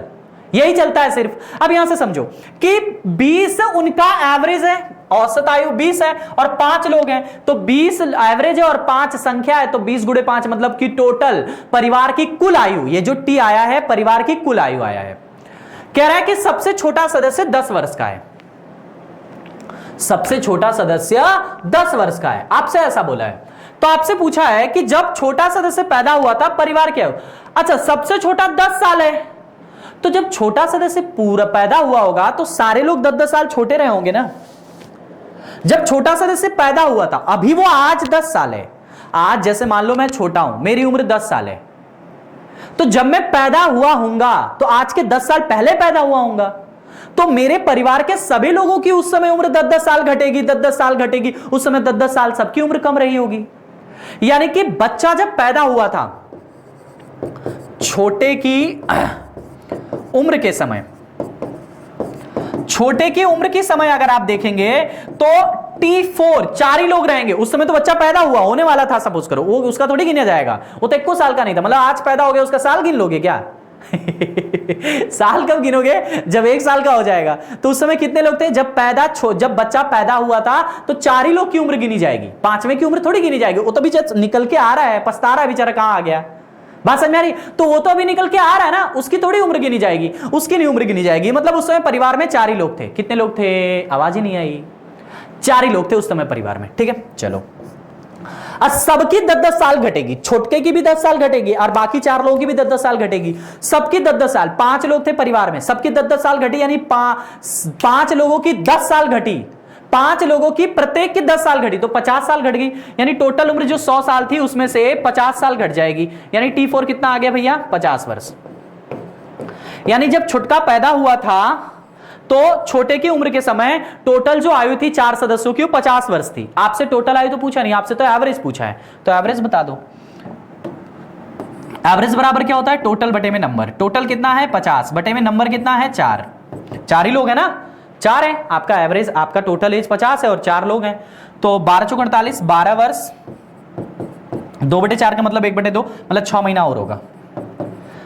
यही चलता है सिर्फ। अब यहां से समझो कि 20 उनका एवरेज है, औसत आयु 20 है और 5 लोग हैं तो 20 एवरेज है और 5 संख्या है, तो 20 गुणे 5 मतलब कि टोटल परिवार की कुल आयु। ये जो टी आया है परिवार की कुल आयु आया है। कह रहा है कि सबसे छोटा सदस्य 10 वर्ष का है। सबसे छोटा सदस्य 10 वर्ष का है, आपसे ऐसा बोला है। तो आपसे पूछा है कि जब छोटा सदस्य पैदा हुआ था परिवार क्या हो? अच्छा, सबसे छोटा 10 साल है, तो जब छोटा सदस्य पूरा पैदा हुआ होगा तो सारे लोग 10-10 साल छोटे रहे होंगे ना। जब छोटा सदस्य पैदा हुआ था, अभी वो आज 10 साल है। आज जैसे मान लो मैं छोटा हूं, मेरी उम्र 10 साल है, तो जब मैं पैदा हुआ हूंगा तो आज के 10 साल पहले पैदा हुआ हूंगा, तो मेरे परिवार के सभी लोगों की उस समय उम्र 10-10 साल घटेगी, 10-10 साल घटेगी। उस समय 10-10 साल सबकी उम्र कम रही होगी। यानी कि बच्चा जब पैदा हुआ था, छोटे की उम्र के समय, छोटे की उम्र के समय अगर आप देखेंगे तो T4 4 ही लोग रहेंगे। उस समय तो बच्चा पैदा हुआ होने वाला था, सपोज करो, वो उसका थोड़ी गिना जाएगा, वो तो 21 साल का नहीं था। मतलब आज पैदा हो गया उसका साल गिन लोगे क्या? साल कब गिनोगे? जब 1 साल का हो जाएगा। तो उस समय कितने लोग थे? जब बच्चा पैदा हुआ था तो 4 ही लोग की उम्र गिनी जाएगी, 5वें की उम्र थोड़ी गिनी जाएगी। वो तो भी निकल के आ रहा है, पछता रहा है बेचारा, कहां आ गया। बात समझ में आ रही? तो वो तो अभी निकल के आ रहा है ना, उसकी थोड़ी उम्र गिनी जाएगी, उसकी नहीं उम्र गिनी जाएगी। मतलब उस समय परिवार में 4 ही लोग थे। कितने लोग थे? आवाज ही नहीं आई। 4 ही लोग थे उस समय परिवार में। ठीक है, चलो अब सबकी 10-10 साल घटेगी, छोटके की भी 10 साल घटेगी और बाकी 4 लोगों की भी 10-10 साल घटेगी। सबकी 10-10 साल, 5 लोग थे परिवार में, सबकी 10-10 साल घटी, यानी 5 लोगों की 10 साल घटी, 5 लोगों की प्रत्येक की 10 साल घटी, तो 50 साल घट गई। यानी टोटल उम्र जो 100 साल थी उसमें से 50 साल घट जाएगी। यानी T4 कितना आ गया भैया? 50 वर्ष। यानी जब छुटका पैदा हुआ था तो छोटे की उम्र के समय टोटल जो आयु थी 4 सदस्यों की वो 50 वर्ष थी। आपसे टोटल आयु तो पूछा नहीं, आपसे तो एवरेज पूछा है, तो एवरेज बता दो। एवरेज बराबर क्या होता है? टोटल बटे में नंबर। टोटल कितना है? 50 बटे में नंबर कितना है? 4। 4 ही लोग है ना, 4 है आपका एवरेज। आपका टोटल एज 50 है और 4 लोग हैं, तो 12 चौक 48, 12 वर्ष, 2/4 का मतलब 1/2, मतलब 6 महीना और होगा।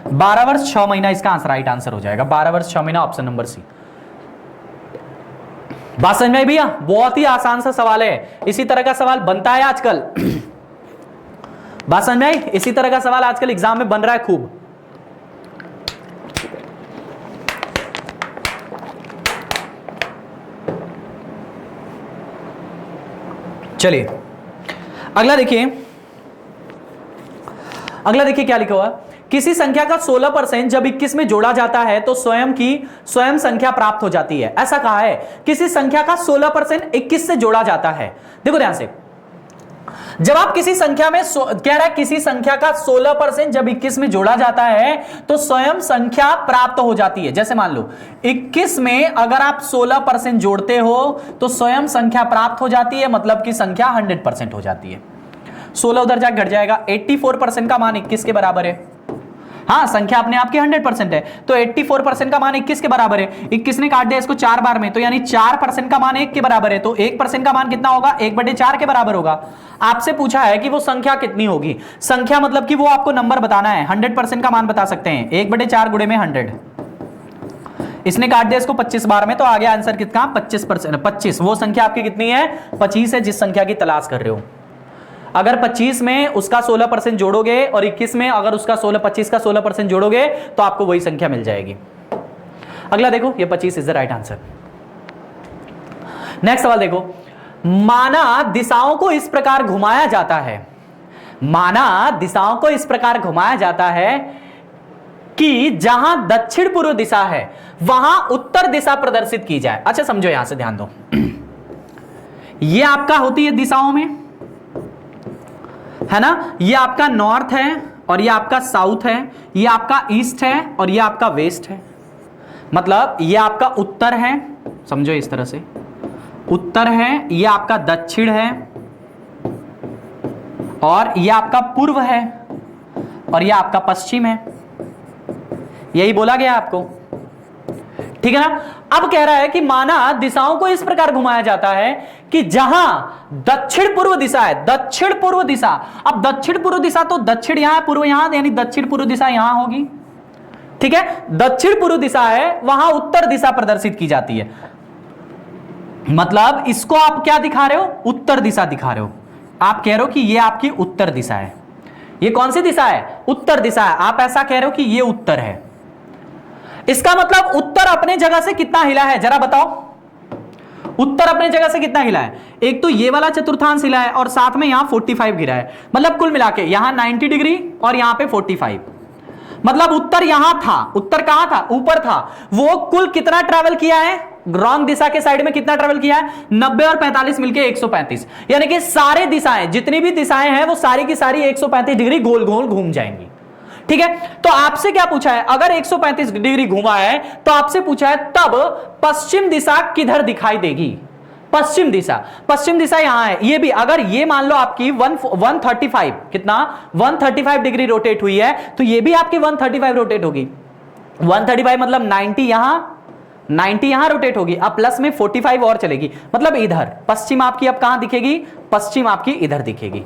12 वर्ष 6 महीना इसका आंसर, राइट आंसर हो जाएगा। 12 वर्ष 6 महीना, ऑप्शन नंबर सी। बात समझ में आई भैया? बहुत ही आसान सा सवाल है, इसी तरह का सवाल बनता है आजकल। बात समझ में आई? इसी तरह का सवाल आजकल एग्जाम में बन रहा है खूब। चलिए अगला देखिए, क्या लिखा हुआ किसी संख्या का 16% जब 21 में जोड़ा जाता है तो स्वयं संख्या प्राप्त हो जाती है। ऐसा कहा है, किसी संख्या का 16% 21 से जोड़ा जाता है। देखो ध्यान से, जब आप किसी संख्या में कह रहा है किसी संख्या का 16% जब 21 में जोड़ा जाता है तो स्वयं संख्या प्राप्त हो जाती है। जैसे मान लो 21 में अगर आप 16% जोड़ते हो तो स्वयं संख्या प्राप्त हो जाती है, मतलब कि संख्या 100% हो जाती है। 16 उधर जाकर घट जाएगा, 84% का मान 21 के बराबर है। हाँ, संख्या अपने आप की 100% है, तो 84% का मान 21 के बराबर है। 21 ने काट दिया इसको 4 बार में, तो यानी 4% का मान 1 के बराबर है, तो 1% का मान कितना होगा, 1/4 के बराबर होगा। आपसे पूछा है कि वो संख्या कितनी होगी। संख्या मतलब कि वो आपको नंबर बताना है, 100% का मान बता सकते हैं, 1/4 गुणे में 100। इसने काट दिया इसको 25 बार में, तो आ गया आंसर कितना, 25। वो संख्या आपकी कितनी है, 25 है, जिस संख्या की तलाश कर रहे हो। अगर 25 में उसका 16% जोड़ोगे और 21 में अगर उसका 25 का 16% जोड़ोगे तो आपको वही संख्या मिल जाएगी। अगला देखो, ये 25 is the right answer. Next सवाल देखो, माना दिशाओं को इस प्रकार घुमाया जाता है, माना दिशाओं को इस प्रकार घुमाया जाता है कि जहां दक्षिण पूर्व दिशा है वहां उत्तर दिशा प्रदर्शित की जाए। अच्छा समझो, यहां से ध्यान दो, ये आपका होती है दिशाओं में, है ना, ये आपका नॉर्थ है और ये आपका साउथ है, ये आपका ईस्ट है और ये आपका वेस्ट है। मतलब ये आपका उत्तर है, समझो इस तरह से, उत्तर है, ये आपका दक्षिण है और ये आपका पूर्व है और ये आपका पश्चिम है। यही बोला गया आपको, ठीक है ना। अब कह रहा है कि माना दिशाओं को इस प्रकार घुमाया जाता है कि जहां दक्षिण पूर्व दिशा है, दक्षिण पूर्व दिशा, अब दक्षिण पूर्व दिशा तो दक्षिण यहां पूर्व यहां, यानी दक्षिण पूर्व दिशा यहां होगी, ठीक है। दक्षिण पूर्व दिशा है, वहां उत्तर दिशा प्रदर्शित की जाती है। मतलब इसको आप क्या दिखा रहे हो, उत्तर दिशा दिखा रहे हो। आप कह रहे हो कि ये आपकी उत्तर दिशा है। ये कौन सी दिशा है, उत्तर दिशा है। आप ऐसा कह रहे हो कि ये उत्तर है। इसका मतलब उत्तर अपने जगह से कितना हिला है, जरा बताओ, उत्तर अपने जगह से कितना हिला है। एक तो ये वाला चतुर्थांश हिला है और साथ में यहां 45 गिरा है, मतलब कुल मिला के यहां 90 डिग्री और यहां पे 45। मतलब उत्तर यहां था, उत्तर कहां था, ऊपर था। वो कुल कितना ट्रैवल किया है, रॉन्ग दिशा के साइड में कितना ट्रैवल किया है, 90 और 45 मिलके 135। यानी कि सारे दिशाएं, जितनी भी दिशाएं हैं वो सारी की सारी 135 डिग्री गोल गोल घूम जाएंगी, ठीक है। तो आपसे क्या पूछा है, अगर 135 डिग्री घुमा है तो आपसे पूछा है तब पश्चिम दिशा किधर दिखाई देगी। पश्चिम दिशा यहां है। ये भी अगर ये मान लो आपकी 135 कितना 135 डिग्री रोटेट हुई है तो ये भी आपकी 135 रोटेट होगी। 135 मतलब 90 यहां रोटेट होगी, अब प्लस में 45 और चलेगी, मतलब इधर पश्चिम आपकी अब कहां दिखेगी, पश्चिम आपकी इधर दिखेगी।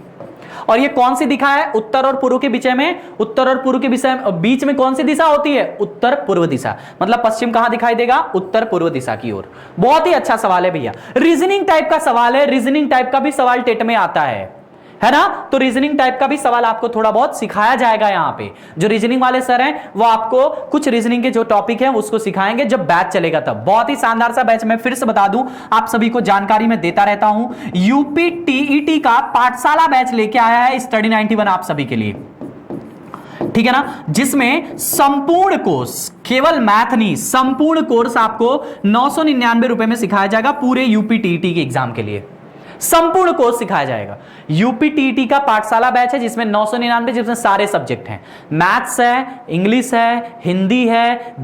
और ये कौन सी दिखा है, उत्तर और पूर्व के बीच में, उत्तर और पूर्व के बीच में कौन सी दिशा होती है, उत्तर पूर्व दिशा। मतलब पश्चिम कहां दिखाई देगा, उत्तर पूर्व दिशा की ओर। बहुत ही अच्छा सवाल है भैया, रीजनिंग टाइप का सवाल है। रीजनिंग टाइप का भी सवाल टेट में आता है ना। तो रीजनिंग टाइप का भी सवाल आपको थोड़ा बहुत सिखाया जाएगा। यहाँ पे जो रीजनिंग वाले सर हैं वो आपको कुछ रीजनिंग के जो टॉपिक हैं उसको सिखाएंगे जब बैच चलेगा तब। बहुत ही शानदार सा बैच, मैं फिर से बता दूं, आप सभी को जानकारी में देता रहता हूं। यूपी टीईटी का पाठशाला बैच लेके आया है स्टडी 91 आप सभी के लिए, ठीक है ना, जिसमें संपूर्ण कोर्स, केवल मैथ नहीं, संपूर्ण कोर्स आपको 999 रुपए में सिखाया जाएगा पूरे यूपी टीईटी के एग्जाम के लिए। संपूर्ण कोर्स सिखाया जाएगा। यूपी टीईटी का पाठशाला बैच है जिसमें 999, जिसमें सारे सब्जेक्ट हैं, मैथ्स है, इंग्लिश है, हिंदी है,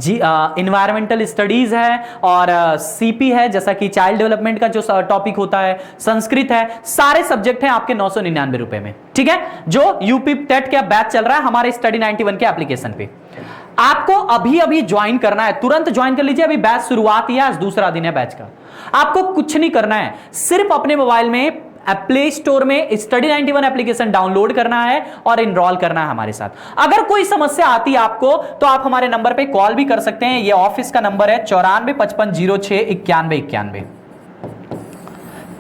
इन्वायरमेंटल स्टडीज है और सीपी है, जैसा कि चाइल्ड डेवलपमेंट का जो टॉपिक होता है, संस्कृत है, सारे सब्जेक्ट हैं आपके 999 रुपए में, ठीक है। जो यूपी टेट का बैच चल रहा है हमारे स्टडी 91 के एप्लीकेशन पे, आपको अभी अभी ज्वाइन करना है, तुरंत ज्वाइन कर लीजिए। अभी बैच शुरुआत ही है, आज दूसरा दिन है बैच का। आपको कुछ नहीं करना है, सिर्फ अपने मोबाइल में प्ले स्टोर में स्टडी 91 एप्लीकेशन डाउनलोड करना है और इनरोल करना है हमारे साथ। अगर कोई समस्या आती है आपको तो आप हमारे नंबर पे कॉल भी कर सकते हैं। ये ऑफिस का नंबर है 9455069191,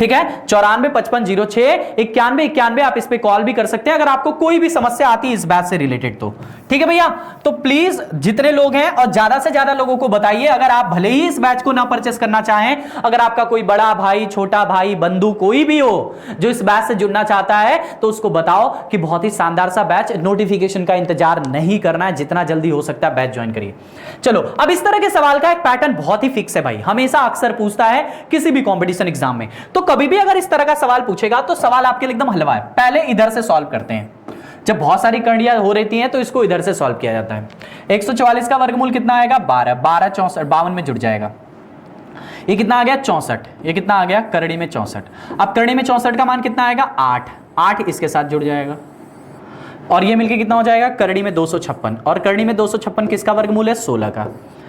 ठीक है, 9455069191 आप इस पे कॉल भी कर सकते हैं अगर आपको कोई भी समस्या आती है इस बैच से रिलेटेड तो। ठीक है भैया, तो प्लीज जितने लोग हैं और ज्यादा से ज्यादा लोगों को बताइए, अगर आप भले ही इस बैच को ना परचेस करना चाहें, अगर आपका कोई बड़ा भाई, छोटा भाई, बंधु कोई भी हो जो इस बैच से जुड़ना चाहता है तो उसको बताओ कि बहुत ही शानदार सा बैच, नोटिफिकेशन का इंतजार नहीं करना है, जितना जल्दी हो सकता है बैच ज्वाइन करिए। चलो, अब इस तरह के सवाल का एक पैटर्न बहुत ही फिक्स है भाई, हमेशा अक्सर पूछता है किसी भी कंपटीशन एग्जाम में, तो कभी भी अगर इस तरह का सवाल पूछेगा तो सवाल आपके लिए एकदम हलवा है। पहले इधर से सॉल्व करते हैं, जब बहुत सारी कड़ियां हो रहती हैं तो इसको इधर से सॉल्व किया जाता है। 144 का वर्गमूल कितना आएगा? 12, 12 64, 52 में जुड़ जाएगा। ये कितना आ गया? 64। ये कितना आ गया? करड़ी में 64। अब करड़ी में 64 का मान कितना आएगा? 8, 8 इसके साथ जुड़ जाएगा और ये मिलके कितना हो जाएगा? करड़ी में 256, और करड़ी में 256 किसका वर्गमूल है? 16 का।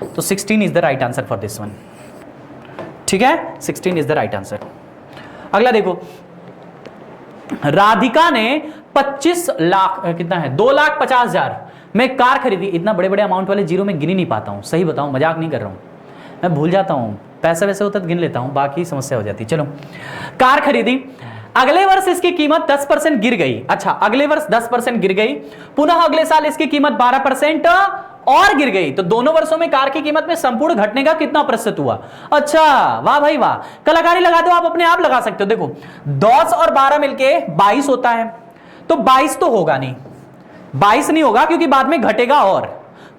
तो 16 is the right answer for this one. ठीक है, 16 इज द राइट आंसर। अगला देखो, राधिका ने 25 लाख, कितना है? 2,50,000 में कार खरीदी। इतना बड़े बड़े अमाउंट वाले जीरो में गिन ही नहीं पाता हूं, सही बताऊं, मजाक नहीं कर रहा हूं, मैं भूल जाता हूं, पैसा वैसे होता तो गिन लेता हूं, बाकी समस्या हो जाती। चलो, कार खरीदी, अगले वर्ष इसकी कीमत 10% गिर गई। अच्छा, अगले वर्ष 10% गिर गई, पुनः अगले साल इसकी कीमत 12% और गिर गई, तो दोनों वर्षों में कार की कीमत में संपूर्ण घटने का कितना प्रतिशत हुआ? अच्छा, वाह भाई वाह, कलाकारी लगा दो, आप अपने आप लगा सकते हो। देखो, 10 और 12 मिलके 22 होता है, तो 22 तो होगा नहीं, 22 नहीं होगा क्योंकि बाद में घटेगा और,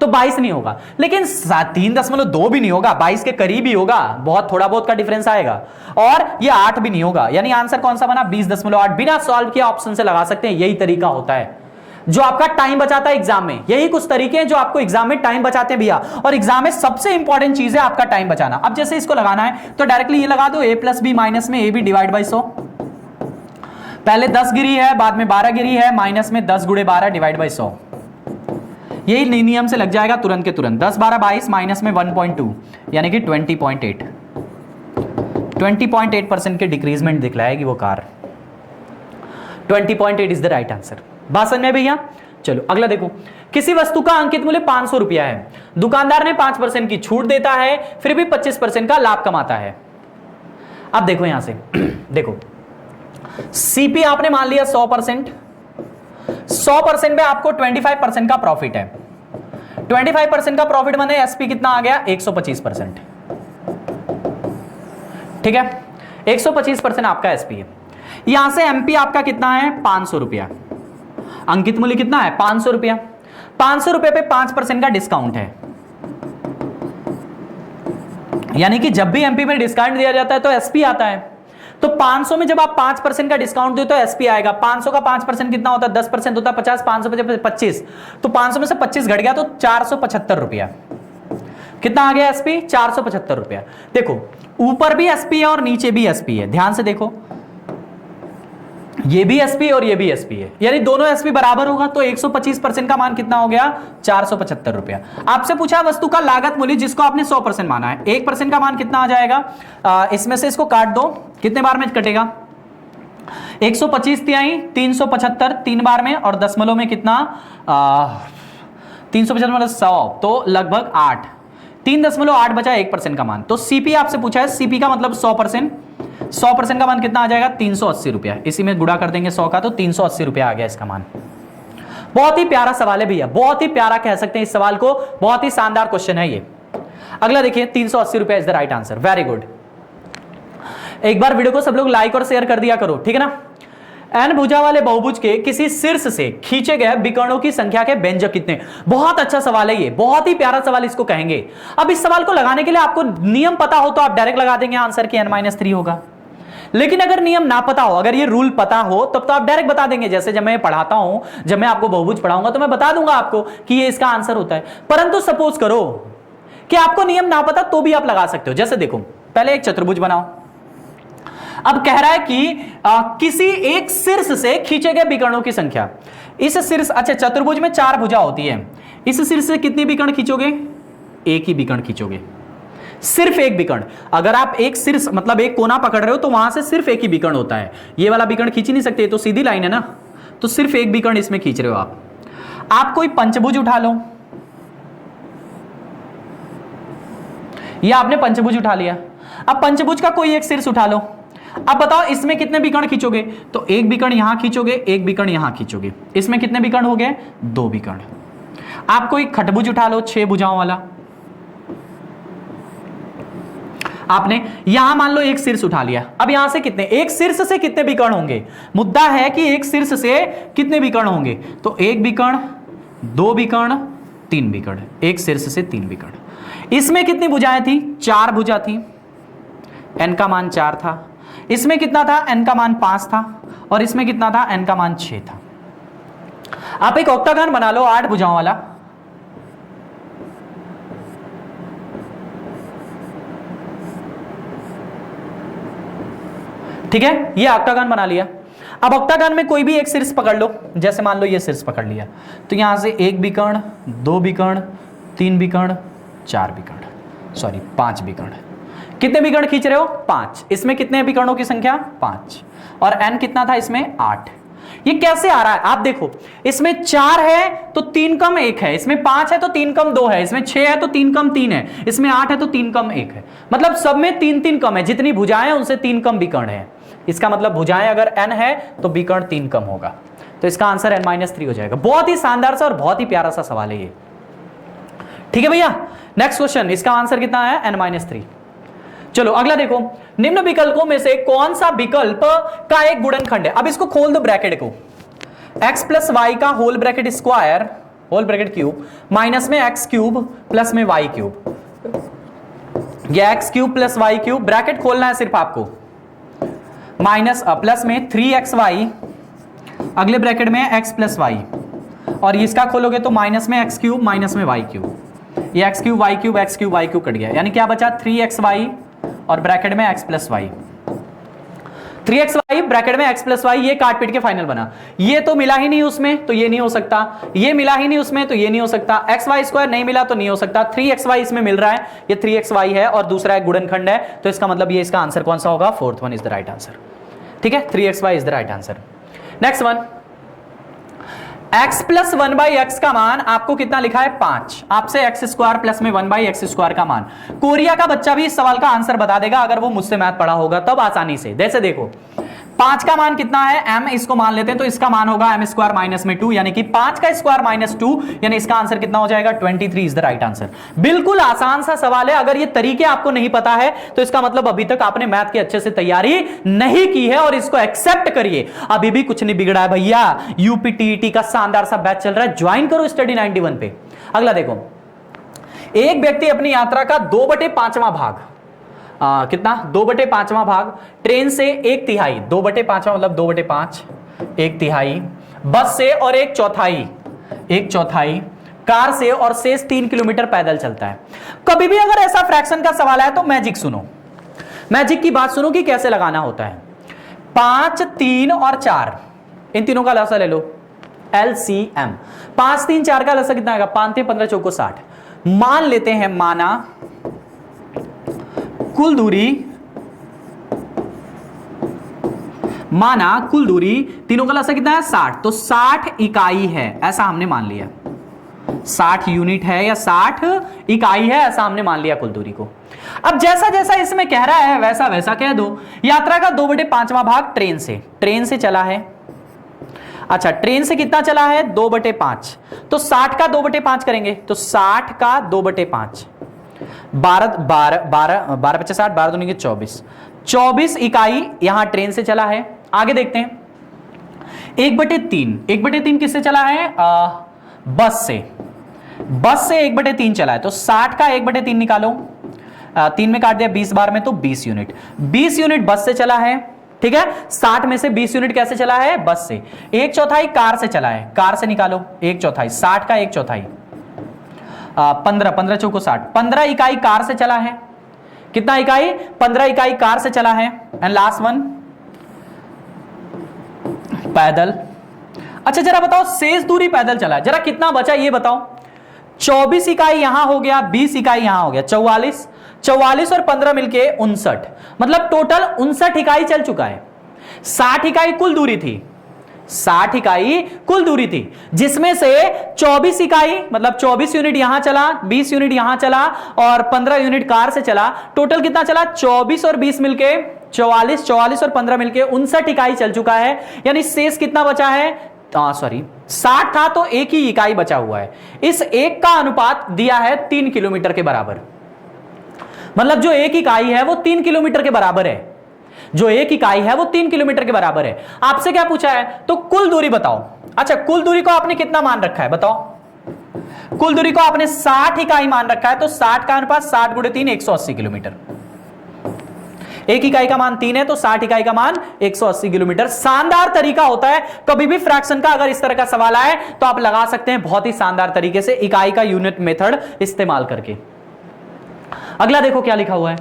तो 22 नहीं होगा, लेकिन 3.2 भी नहीं होगा, 22 के करीब ही होगा, बहुत थोड़ा बहुत का डिफरेंस आएगा, और ये 8 भी नहीं होगा, यानी आंसर कौन सा बना? 20.8। बिना सॉल्व किए ऑप्शन से लगा सकते हैं, यही तरीका होता है जो आपका टाइम बचाता है एग्जाम में। यही कुछ तरीके हैं जो आपको एग्जाम में टाइम बचाते हैं भैया, और एग्जाम में सबसे इंपॉर्टेंट चीज है आपका टाइम बचाना। अब जैसे इसको लगाना है तो डायरेक्टली ये लगा दो, a + b माइनस में ab डिवाइड बाई 100। पहले 10 गिरी है, बाद में 12 गिरी है, माइनस में 10 गुणे 12 डिवाइड बाई 100। यही नियम से लग जाएगा तुरंत के तुरंत। 10 12 22 माइनस में 1.2 यानी कि 20.8 20.8% के डिक्रीजमेंट दिखलाएगी वो car. 20.8 is the right answer. बात समझ में भैया? चलो अगला देखो, किसी वस्तु का अंकित मूल्य 500 रुपया है, दुकानदार ने 5% की छूट देता है, फिर भी 25% का लाभ कमाता है। अब देखो यहां से देखो, सीपी आपने मान लिया 100%, 100% में आपको 25% का प्रॉफिट है। 25% का प्रॉफिट माने एसपी कितना आ गया? 125%। ठीक है, 125% आपका एसपी है। यहां से एमपी आपका कितना है? 500 रुपया। अंकित मूल्य कितना है? 500 रुपया। 500 रुपए पे 5% का डिस्काउंट है, यानी कि जब भी एमपी में डिस्काउंट दिया जाता है तो एसपी आता है। तो 500 में जब आप 5% का डिस्काउंट दो तो एसपी आएगा। 500 का 5% कितना होता है? 10% होता है 50, 500 पे 25, तो 500 में से 25 घट गया तो 475 रुपया। कितना आ गया एसपी? 475 रुपया। देखो, ऊपर भी एसपी है और नीचे भी एसपी है, ध्यान से देखो, ये भी एसपी और ये भी एसपी है, यानी दोनों एसपी बराबर होगा, तो 125% का मान कितना हो गया? 475 रुपया। आपसे पूछा वस्तु का लागत मूल्य जिसको आपने 100% माना है, 1% का मान कितना आ जाएगा? इसमें से इसको काट दो, कितने बार में कटेगा? 125 तिहाई 375 3 बार में, और दशमलव में कितना? 375 मतलब 100, तो लगभग 8, 3.8 बचा 1% का मान। तो सीपी आपसे पूछा है, सीपी का मतलब 100%, 100% का मान कितना आ जाएगा? 380 रुपया। इसी में गुणा कर देंगे 100 का, तो 380 रुपया आ गया इसका मान। बहुत ही प्यारा सवाल है भैया, बहुत ही प्यारा कह सकते हैं इस सवाल को, बहुत ही शानदार क्वेश्चन है ये। अगला देखिए, 380 रुपया is the right answer. Very good. एक बार वीडियो को सब लोग लाइक और शेयर कर दिया करो, ठीक है ना? एन भुजा वाले बहुभुज के किसी शीर्ष से खींचे गए विकर्णों की संख्या के व्यंजक कितने? बहुत अच्छा सवाल है ये, बहुत ही प्यारा सवाल इसको कहेंगे। अब इस सवाल को लगाने के लिए आपको नियम पता हो तो आप डायरेक्ट लगा देंगे आंसर की n-3 होगा, लेकिन अगर नियम ना पता हो, अगर ये रूल पता हो तब तो आप डायरेक्ट बता देंगे। जैसे जब मैं पढ़ाता हूं, जब मैं आपको बहुभुज पढ़ाऊंगा तो मैं बता दूंगा आपको कि ये इसका आंसर होता है। परंतु सपोज करो कि आपको नियम ना पता तो भी आप लगा सकते हो। जैसे देखो, पहले एक चतुर्भुज बनाओ, अब कह रहा है कि किसी एक शीर्ष से खींचे गए विकर्णों की संख्या। इस शीर्ष, अच्छा चतुर्भुज में 4 भुजा होती है, इस शीर्ष से कितने विकर्ण खींचोगे? एक ही विकर्ण खींचोगे, सिर्फ एक विकर्ण। अगर आप एक शीर्ष मतलब एक कोना पकड़ रहे हो तो वहां से सिर्फ एक ही विकर्ण होता है, ये वाला विकर्ण खींच ही नहीं सकते, तो सीधी लाइन है ना, तो सिर्फ एक विकर्ण इसमें खींच रहे हो आप। आप कोई पंचभुज उठा लो, या आपने पंचभुज उठा लिया, अब पंचभुज का कोई एक शीर्ष उठा लो, अब बताओ इसमें कितने विकर्ण खींचोगे, तो एक विकर्ण यहां खींचोगे, एक विकर्ण यहां खींचोगे, इसमें कितने विकर्ण हो गए, 2 विकर्ण। आप कोई खटभुज उठा लो 6 भुजाओं वाला, आपने यहां मान लो एक शीर्ष उठा लिया, अब यहां से कितने, एक शीर्ष से कितने विकर्ण होंगे, मुद्दा है कि एक शीर्ष से कितने विकर्ण होंगे, तो एक विकर्ण, 2 विकर्ण, 3 विकर्ण, एक शीर्ष से 3 विकर्ण। इसमें कितनी भुजाएं थी, 4 भुजा थी, n का मान 4 था, इसमें कितना था, n का मान 5 था, और इसमें कितना था, n का मान 6 था। आप एक ऑक्टागन बना लो 8 भुजाओं वाला, ठीक है, ये ऑक्टागन बना लिया। अब ऑक्टागन में कोई भी एक शीर्ष पकड़ लो, जैसे मान लो ये शीर्ष पकड़ लिया, तो यहां से एक विकर्ण, 2 विकर्ण, 3 विकर्ण, 4 विकर्ण, सॉरी 5 विकर्ण। कितने विकर्ण खींच रहे हो, 5। इसमें कितने विकर्णों की संख्या, 5, और n कितना था इसमें, 8। ये कैसे आ रहा है, आप देखो, इसमें 4 है तो 3 कम 1 है, इसमें 5 है तो 3 कम 2 है, इसमें 6 है तो 3 कम 3 है, इसमें 8 है तो 3 कम 1 है, मतलब सब में 3-3 कम है, जितनी भुजाएं उनसे 3 कम विकर्ण है। इसका मतलब भुजाएं अगर n है तो विकर्ण 3 कम होगा, तो इसका आंसर n-3 हो जाएगा। बहुत ही शानदार सा और बहुत ही प्यारा सा सवाल है ये, ठीक है भैया। नेक्स्ट क्वेश्चन, इसका आंसर कितना है, n-3। चलो अगला देखो, निम्न विकल्पों में से कौन सा विकल्प का एक गुणनखंड है। अब इसको खोल दो ब्रैकेट को, x प्लस वाई का whole bracket square, whole bracket cube, minus में x क्यूब प्लस में y क्यूब, ये x cube plus y cube, bracket खोलना है सिर्फ आपको, माइनस प्लस में 3xy, अगले ब्रैकेट में x प्लस वाई, और इसका खोलोगे तो माइनस में x क्यूब माइनस में y क्यूब, ये x cube y cube, x cube y cube cut गया, यानी क्या बचा, 3xy और ब्रैकेट में x plus y, 3xy bracket में x प्लस वाई, ये काट पीट के फाइनल बना। ये तो मिला ही नहीं उसमें तो ये नहीं हो सकता, ये मिला ही नहीं उसमें तो ये नहीं हो सकता, xy स्क्वायर नहीं मिला तो नहीं हो सकता, 3xy इसमें मिल रहा है, ये 3xy है और दूसरा एक गुणनखंड है, तो इसका मतलब ये इसका आंसर कौन सा होगा, 4th one is the right answer, ठीक है, 3xy is the right answer. Next one, x plus 1/x का मान आपको कितना लिखा है, 5, आपसे x स्क्वायर प्लस में 1/x स्क्वायर का मान। कोरिया का बच्चा भी इस सवाल का आंसर बता देगा अगर वो मुझसे मैथ पढ़ा होगा तब आसानी से। जैसे देखो 5 का मान कितना है, m, इसको मान लेते हैं तो इसका मान होगा m स्क्वायर माइनस में 2, यानी कि 5 का स्क्वायर माइनस 2, यानी इसका आंसर कितना हो जाएगा, 23 इज द राइट आंसर। बिल्कुल आसान सा सवाल है, अगर ये तरीके आपको नहीं पता है तो इसका मतलब अभी तक आपने मैथ की अच्छे से तैयारी नहीं की है, और इसको एक्सेप्ट करिए, अभी भी कुछ नहीं बिगड़ा है भैया। यूपी टीईटी का शानदार सा बैच चल रहा है, ज्वाइन करो स्टडी 91 पे। अगला देखो, एक व्यक्ति अपनी यात्रा का 2/5वां भाग, कितना, 2/5वां भाग ट्रेन से 1/3, 2/5वां मतलब 2/5, 1/3 बस से, और 1/4 कार से, और शेष 3 किलोमीटर पैदल चलता है। कभी भी अगर ऐसा फ्रैक्शन का सवाल है तो मैजिक सुनो, मैजिक की बात सुनो कि कैसे लगाना होता है। 5, 3 और 4, इन तीनों का लसा ले लो, LCM। 5, 3, 4 का लसा कितना आएगा, 5, 3, 15, 4, 60। मान लेते हैं, माना कुल दूरी, तीनों का लसा कितना है, 60, तो 60 इकाई है, ऐसा हमने मान लिया, 60 यूनिट है या 60 इकाई है, ऐसा हमने मान लिया कुल दूरी को। अब जैसा जैसा इसमें कह रहा है वैसा वैसा कह दो। यात्रा का 2/5वां भाग ट्रेन से चला है, अच्छा ट्रेन से कितना चला है, 2/5, तो 60 का 2/5 करेंगे, तो 60 का 2/5, 12 50 60, 12 दूनी 24, 24 इकाई यहां ट्रेन से चला है। आगे देखते हैं, 1/3 किससे चला है, बस से 1/3 चला है, तो 60 का 1/3 निकालो, 3 में काट दिया 20 बार में, तो 20 यूनिट, 20 यूनिट बस से चला है, ठीक है। 60 में से 20 यूनिट कैसे चला है, बस से। 1/4 कार से चला है, कार से निकालो 1/4, 60 का 1/4, 15 चौको 60, 15 इकाई कार से चला है, कितना इकाई, 15 इकाई कार से चला है। एंड लास्ट वन पैदल। अच्छा जरा बताओ, शेष दूरी पैदल चला है, जरा कितना बचा ये बताओ। 24 इकाई यहां हो गया, 20 इकाई यहां हो गया, 44 और 15 मिलके 59, मतलब टोटल 59 इकाई चल चुका है। 60 इकाई कुल दूरी थी, 60 इकाई कुल दूरी थी, जिसमें से 24 इकाई मतलब 24 यूनिट यहां चला, 20 यूनिट यहां चला और 15 यूनिट कार से चला। टोटल कितना चला, 24 और 20 मिलके 44 44 और 15 मिलके 59 इकाई चल चुका है, यानी शेष कितना बचा है, सॉरी 60 था तो एक ही इकाई बचा हुआ है। इस एक का अनुपात दिया है 3 किलोमीटर के बराबर, मतलब जो एक इकाई है वो 3 किलोमीटर के बराबर है, जो एक इकाई है वो 3 किलोमीटर के बराबर है। आपसे क्या पूछा है, तो कुल दूरी बताओ। अच्छा, कुल दूरी को आपने कितना मान रखा है बताओ, कुल दूरी को आपने 60 इकाई मान रखा है, तो 60 का अनुपात 60 गुणे 3 180 किलोमीटर। एक इकाई का मान 3 है तो 60 इकाई का मान 180 किलोमीटर। शानदार तरीका होता है, कभी भी फ्रैक्शन का अगर इस तरह का सवाल आए तो आप लगा सकते हैं बहुत ही शानदार तरीके से इकाई का यूनिट मेथड इस्तेमाल करके। अगला देखो क्या लिखा हुआ है,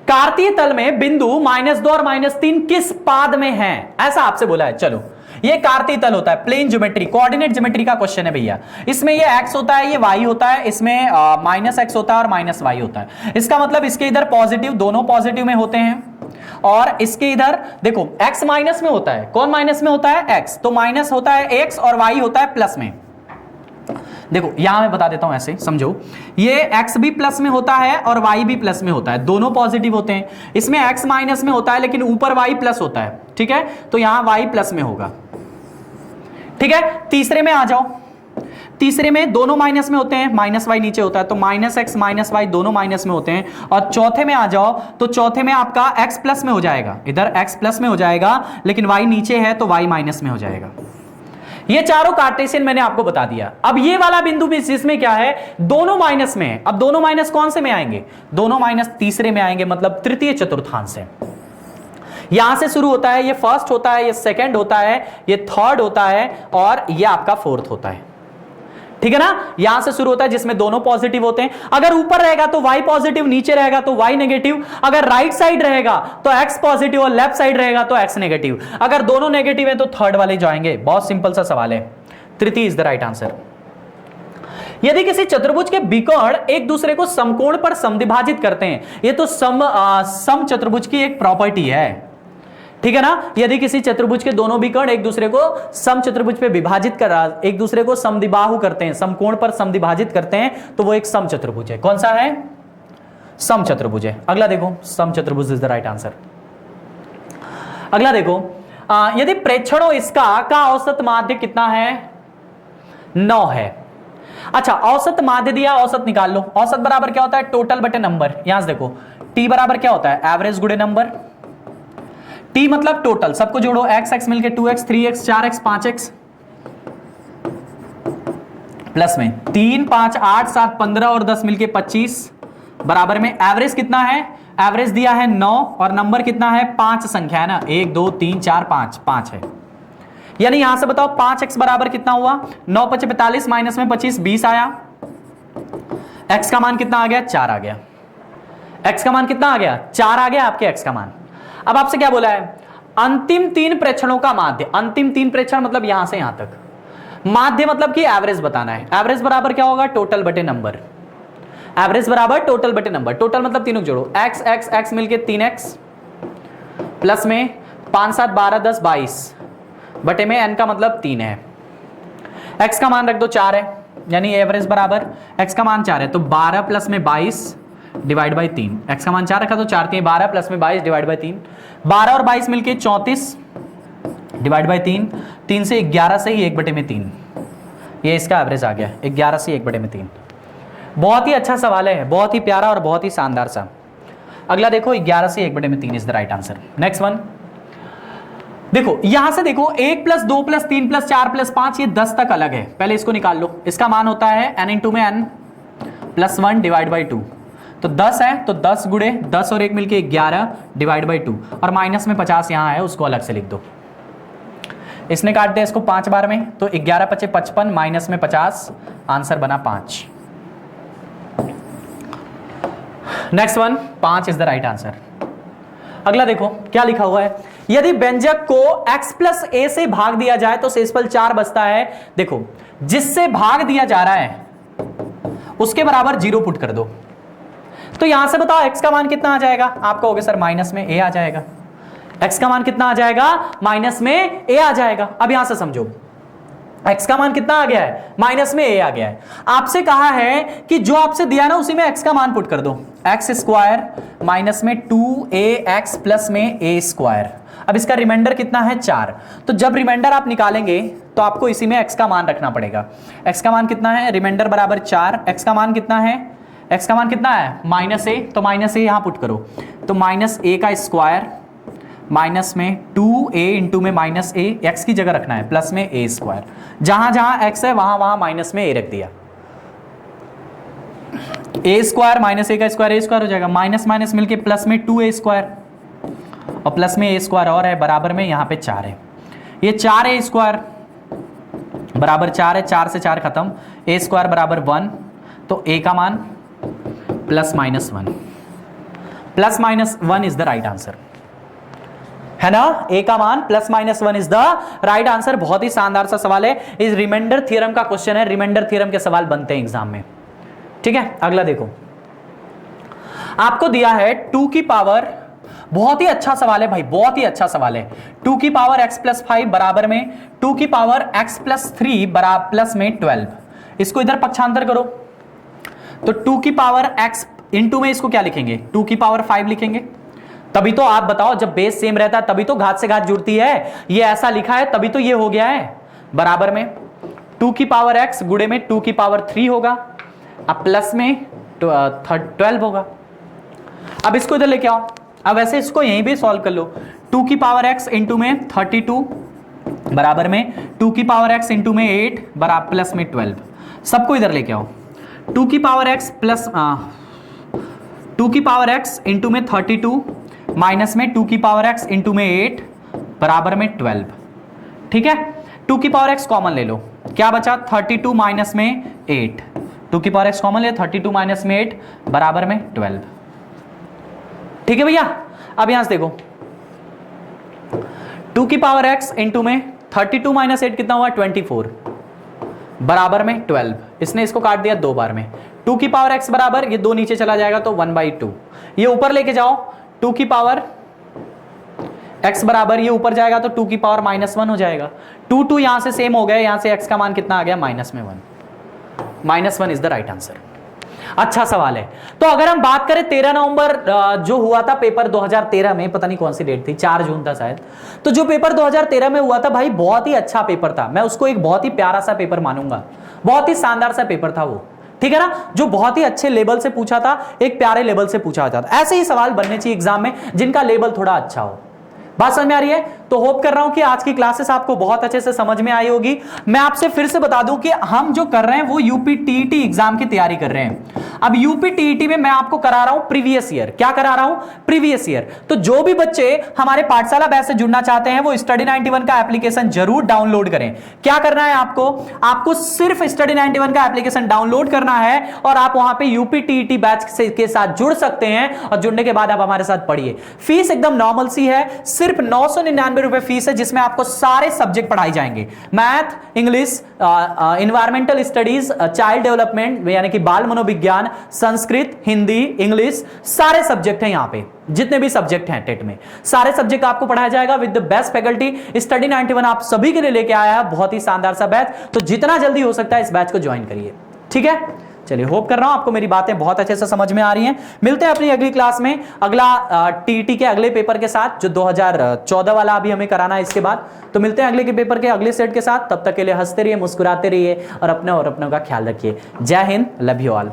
कार्तीय तल में बिंदु -2 और -3 किस पाद में है, ऐसा आपसे बोला है। चलो, ये कार्तीय तल होता है, प्लेन ज्योमेट्री, कोऑर्डिनेट ज्योमेट्री का क्वेश्चन है भैया। इसमें ये x होता है, ये y होता है, इसमें -x होता है और -y होता है। इसका मतलब इसके इधर पॉजिटिव, दोनों पॉजिटिव में होते हैं, और इसके इधर देखो x माइनस में होता है। कौन माइनस में होता है, x, तो माइनस होता है x और y होता है प्लस में। देखो यहां मैं बता देता हूं, ऐसे समझो, ये x भी प्लस में होता है और y भी प्लस में होता है, दोनों पॉजिटिव होते हैं। इसमें x माइनस में होता है लेकिन ऊपर y प्लस होता है, ठीक है, तो यहां y प्लस में होगा, ठीक है। तीसरे में आ जाओ, तीसरे में दोनों माइनस में होते हैं, -y नीचे होता है, तो -x -y दोनों माइनस में होते हैं। और चौथे में आ जाओ, तो चौथे में आपका x प्लस में हो जाएगा, इधर x प्लस में हो जाएगा, लेकिन y नीचे है तो y माइनस में हो जाएगा। ये चारों कार्टेशियन मैंने आपको बता दिया। अब ये वाला बिंदु भी जिसमें क्या है, दोनों माइनस में है। अब दोनों माइनस कौन से में आएंगे, दोनों माइनस तीसरे में आएंगे, मतलब तृतीय चतुर्थांश है। यहां से शुरू होता है, ये फर्स्ट होता है, ये सेकंड होता है, ये थर्ड होता है, और ये आपका फोर्थ होता है, ठीक है ना। यहां से शुरू होता है जिसमें दोनों पॉजिटिव होते हैं। अगर ऊपर रहेगा तो y पॉजिटिव, नीचे रहेगा तो y नेगेटिव। अगर राइट साइड रहेगा तो x पॉजिटिव और लेफ्ट साइड रहेगा तो x नेगेटिव। अगर दोनों नेगेटिव है तो थर्ड वाले जाएंगे। बहुत सिंपल सा सवाल है, तृतीय इज द राइट आंसर। यदि किसी चतुर्भुज के विकर्ण एक दूसरे को समकोण पर समद्विभाजित करते हैं, ये तो सम चतुर्भुज की एक प्रॉपर्टी है, ठीक है ना। यदि किसी चतुर्भुज के दोनों विकर्ण एक दूसरे को सम चतुर्भुज पे विभाजित कर, एक दूसरे को समद्विबाहु करते हैं, समकोण पर समद्विभाजित करते हैं, तो वो एक सम चतुर्भुज है। कौन सा है, सम चतुर्भुज है। अगला देखो, सम चतुर्भुज इज द राइट आंसर। अगला देखो, यदि प्रेक्षणों इसका का औसत माध्य कितना है, 9 है। अच्छा, औसत माध्य दिया, औसत निकाल लो। औसत बराबर क्या होता है, टोटल बटे नंबर। यहां से देखो t बराबर क्या होता है, एवरेज गुणे नंबर। t मतलब टोटल, सबको जोड़ो, x मिलके 2x 3x 4x 5x, plus में 3 5 8 7 15 और 10 मिलके 25, बराबर में एवरेज कितना है, एवरेज दिया है 9 और नंबर कितना है, 5 संख्या है ना, 1 2 3 4 5, 5 है। यानी यहां से बताओ 5x बराबर कितना हुआ, 9 5 45 माइनस में 25 20 आया। x का मान कितना आ गया, 4 आ गया। x का मान कितना आ गया, 4 आ गया आपके x का मान। अब आपसे क्या बोला है, अंतिम 3 प्रेक्षणों का माध्य। अंतिम 3 प्रेक्षण मतलब यहां से यहां तक, माध्य मतलब कि एवरेज बताना है। एवरेज बराबर क्या होगा, टोटल बटे नंबर। एवरेज बराबर टोटल बटे नंबर। टोटल मतलब तीनों जोड़ो, x x x मिलके 3x, प्लस में 5 7 12 10 22, बटे में n का मतलब 3 है। x का मान रख दो 4 है, यानी एवरेज बराबर x का मान 4 है, तो 12 प्लस में 22 डिवाइड बाई 3। x का मान 4 रखा तो 4 3 12 प्लस में 22 डिवाइड बाई 3। 12 और 22 मिलके 34 डिवाइड बाई 3। 3 से 11 से ही 1/3, ये इसका एवरेज आ गया, 11 से 1/3। बहुत ही अच्छा सवाल है, बहुत ही प्यारा और बहुत ही शानदार सा। अगला देखो, 11 से 1/3 is the right answer. Next one देखो, यहां से देखो 1 + 2 + 3 + 4 + 5, ये 10 तक अलग है। पहले इसको निकाल लो। इसका मान होता है n × में n + 1 डिवाइड बाई 2, तो 10 है तो 10 गुणे 10 और 1 मिलके 11 डिवाइड बाई 2, और माइनस में 50 यहां है, उसको अलग से लिख दो। इसने काट दिया इसको 5 बार में, तो 11 × 5 = 55 माइनस में 50, आंसर बना 5। Next one, 5 is the right answer. अगला देखो क्या लिखा हुआ है, यदि व्यंजक को x + a से भाग दिया जाए तो शेषफल 4 बचता है। देखो, जिससे भाग दिया जा रहा है उसके बराबर 0 पुट कर दो। तो यहां से बताओ x का मान कितना आ जाएगा, आप कहोगे सर माइनस में a आ जाएगा। x का मान कितना आ जाएगा, माइनस में a आ जाएगा। अब यहां से समझो, x का मान कितना आ गया है, माइनस में a आ गया है। आपसे कहा है कि जो आपसे दिया ना उसी में x का मान पुट कर दो, एक्स स्क्वायर माइनस में 2ax प्लस में a स्क्वायर। अब इसका रिमाइंडर कितना है 4, तो जब रिमाइंडर आप निकालेंगे तो आपको इसी में x का मान रखना पड़ेगा। x का मान कितना है, रिमाइंडर बराबर 4, x का मान कितना है, x का मान कितना है माइनस a, तो माइनस a यहां पुट करो, तो माइनस a का स्क्वायर माइनस में 2a इंटू में माइनस a, x की जगह रखना है प्लस में a स्क्वायर, जहां जहां x है वहां वहां माइनस में a रख दिया। a स्क्वायर माइनस a का स्क्वायर a स्क्वायर हो जाएगा, माइनस माइनस मिलके प्लस में 2a स्क्वायर और प्लस में a स्क्वायर और है बराबर में यहां पे 4 है, ये 4a स्क्वायर बराबर 4 है, 4 से 4 खत्म, a स्क्वायर बराबर 1, तो a का मान plus minus 1, plus minus 1 is the right answer, है ना। a का मान plus minus 1 is the right answer. बहुत ही शानदार सा सवाल है, इस रिमाइंडर थ्योरम का क्वेश्चन है, रिमाइंडर थ्योरम के सवाल बनते हैं एग्जाम में, ठीक है। अगला देखो, आपको दिया है 2 की पावर, बहुत ही अच्छा सवाल है भाई, बहुत ही अच्छा सवाल है, 2 की पावर x प्लस 5 बराबर में 2 की पावर x प्लस 3 बराबर प्लस में 12, इसको इधर पक्षांतर करो, तो 2 की पावर x इंटू में इसको क्या लिखेंगे, 2 की पावर 5 लिखेंगे, तभी तो आप बताओ जब बेस सेम रहता है तभी तो घात से घात जुड़ती है, ये ऐसा लिखा है तभी तो ये हो गया है, बराबर में 2 की पावर x गुणे में 2 की पावर 3 होगा, अब प्लस में 12 होगा। अब इसको इधर लेके आओ, अब वैसे इसको यहीं भी सॉल्व कर लो, 2 की पावर x इंटू में 32 बराबर में 2 की पावर x इंटू में 8 बराबर प्लस में 12, सबको इधर लेके आओ, 2 की पावर x प्लस 2 की पावर x इंटू में 32 माइनस में 2 की पावर x इंटू में 8 बराबर में 12, ठीक है। 2 की पावर x कॉमन ले लो, क्या बचा 32 माइनस में 8, 2 की पावर x कॉमन ले, 32 माइनस में 8 बराबर में 12, ठीक है भैया। अब यहां से देखो 2 की पावर x इंटू में 32 माइनस 8 कितना हुआ 24 बराबर में 12, इसने इसको काट दिया 2 बार में, 2 की पावर x बराबर ये 2 नीचे चला जाएगा तो 1/2, ये ऊपर लेके जाओ 2 की पावर x बराबर ये ऊपर जाएगा तो 2 की पावर -1 हो जाएगा, 2 यहां से सेम हो गए, यहां से x का मान कितना आ गया -1, -1 इज द राइट आंसर। अच्छा सवाल है। तो अगर हम बात करें 13 नवंबर जो हुआ था पेपर 2013 में, पता नहीं कौन सी डेट थी, 4 जून था शायद, तो जो पेपर 2013 में हुआ था भाई बहुत ही अच्छा पेपर था, मैं उसको एक बहुत ही प्यारा सा पेपर मानूंगा, बहुत ही शानदार सा पेपर था वो, ठीक है ना, जो बहुत ही अच्छे लेवल से पूछा था, एक प्यारे लेवल से पूछा जाता था। ऐसे ही सवाल बनने चाहिए एग्जाम में जिनका लेवल थोड़ा अच्छा हो। बात समझ में आ रही है? तो होप कर रहा हूं कि आज की क्लासेस आपको बहुत अच्छे से समझ में आई होगी। मैं आपसे फिर से बता दूं कि हम जो कर रहे हैं वो यूपी टीईटी एग्जाम की तैयारी कर रहे हैं। अब यूपी टीईटी में मैं आपको करा रहा हूं प्रीवियस ईयर, क्या करा रहा हूं प्रीवियस ईयर। तो जो भी बच्चे हमारे पाठशाला बैच से जुड़ना चाहते हैं वो स्टडी 91 का एप्लीकेशन जरूर डाउनलोड करें। क्या करना है आपको सिर्फ स्टडी 91 का एप्लीकेशन डाउनलोड करना है और आप वहां पे यूपी टीईटी बैच के साथ जुड़ सकते हैं और जुड़ने के बाद आप हमारे साथ पढ़िए। फीस एकदम नॉर्मल सी है, सिर्फ 999 रुपए फीस है, जिसमें आपको सारे सब्जेक्ट पढ़ाई जाएंगे, math, English, environmental studies, child development यानी कि बाल मनोविज्ञान, संस्कृत, हिंदी, इंग्लिश, सारे सब्जेक्ट हैं। यहां पे जितने भी सब्जेक्ट हैं टेट में सारे सब्जेक्ट आपको पढ़ाया जाएगा with the best faculty. Study 91 आप सभी के लिए लेके आया है बहुत ही शानदार सा बैच, तो जितना जल्दी हो सकता है इस बैच को ज्वाइन करिए, ठीक है। चलिए, होप कर रहा हूं आपको मेरी बातें बहुत अच्छे से समझ में आ रही हैं। मिलते हैं अपनी अगली क्लास में अगला टीईटी के अगले पेपर के साथ, जो 2014 वाला अभी हमें कराना है इसके बाद। तो मिलते हैं अगले के पेपर के अगले सेट के साथ, तब तक के लिए हंसते रहिए, मुस्कुराते रहिए और अपने और अपनों का ख्याल रखिए। जय हिंद, लव यू ऑल।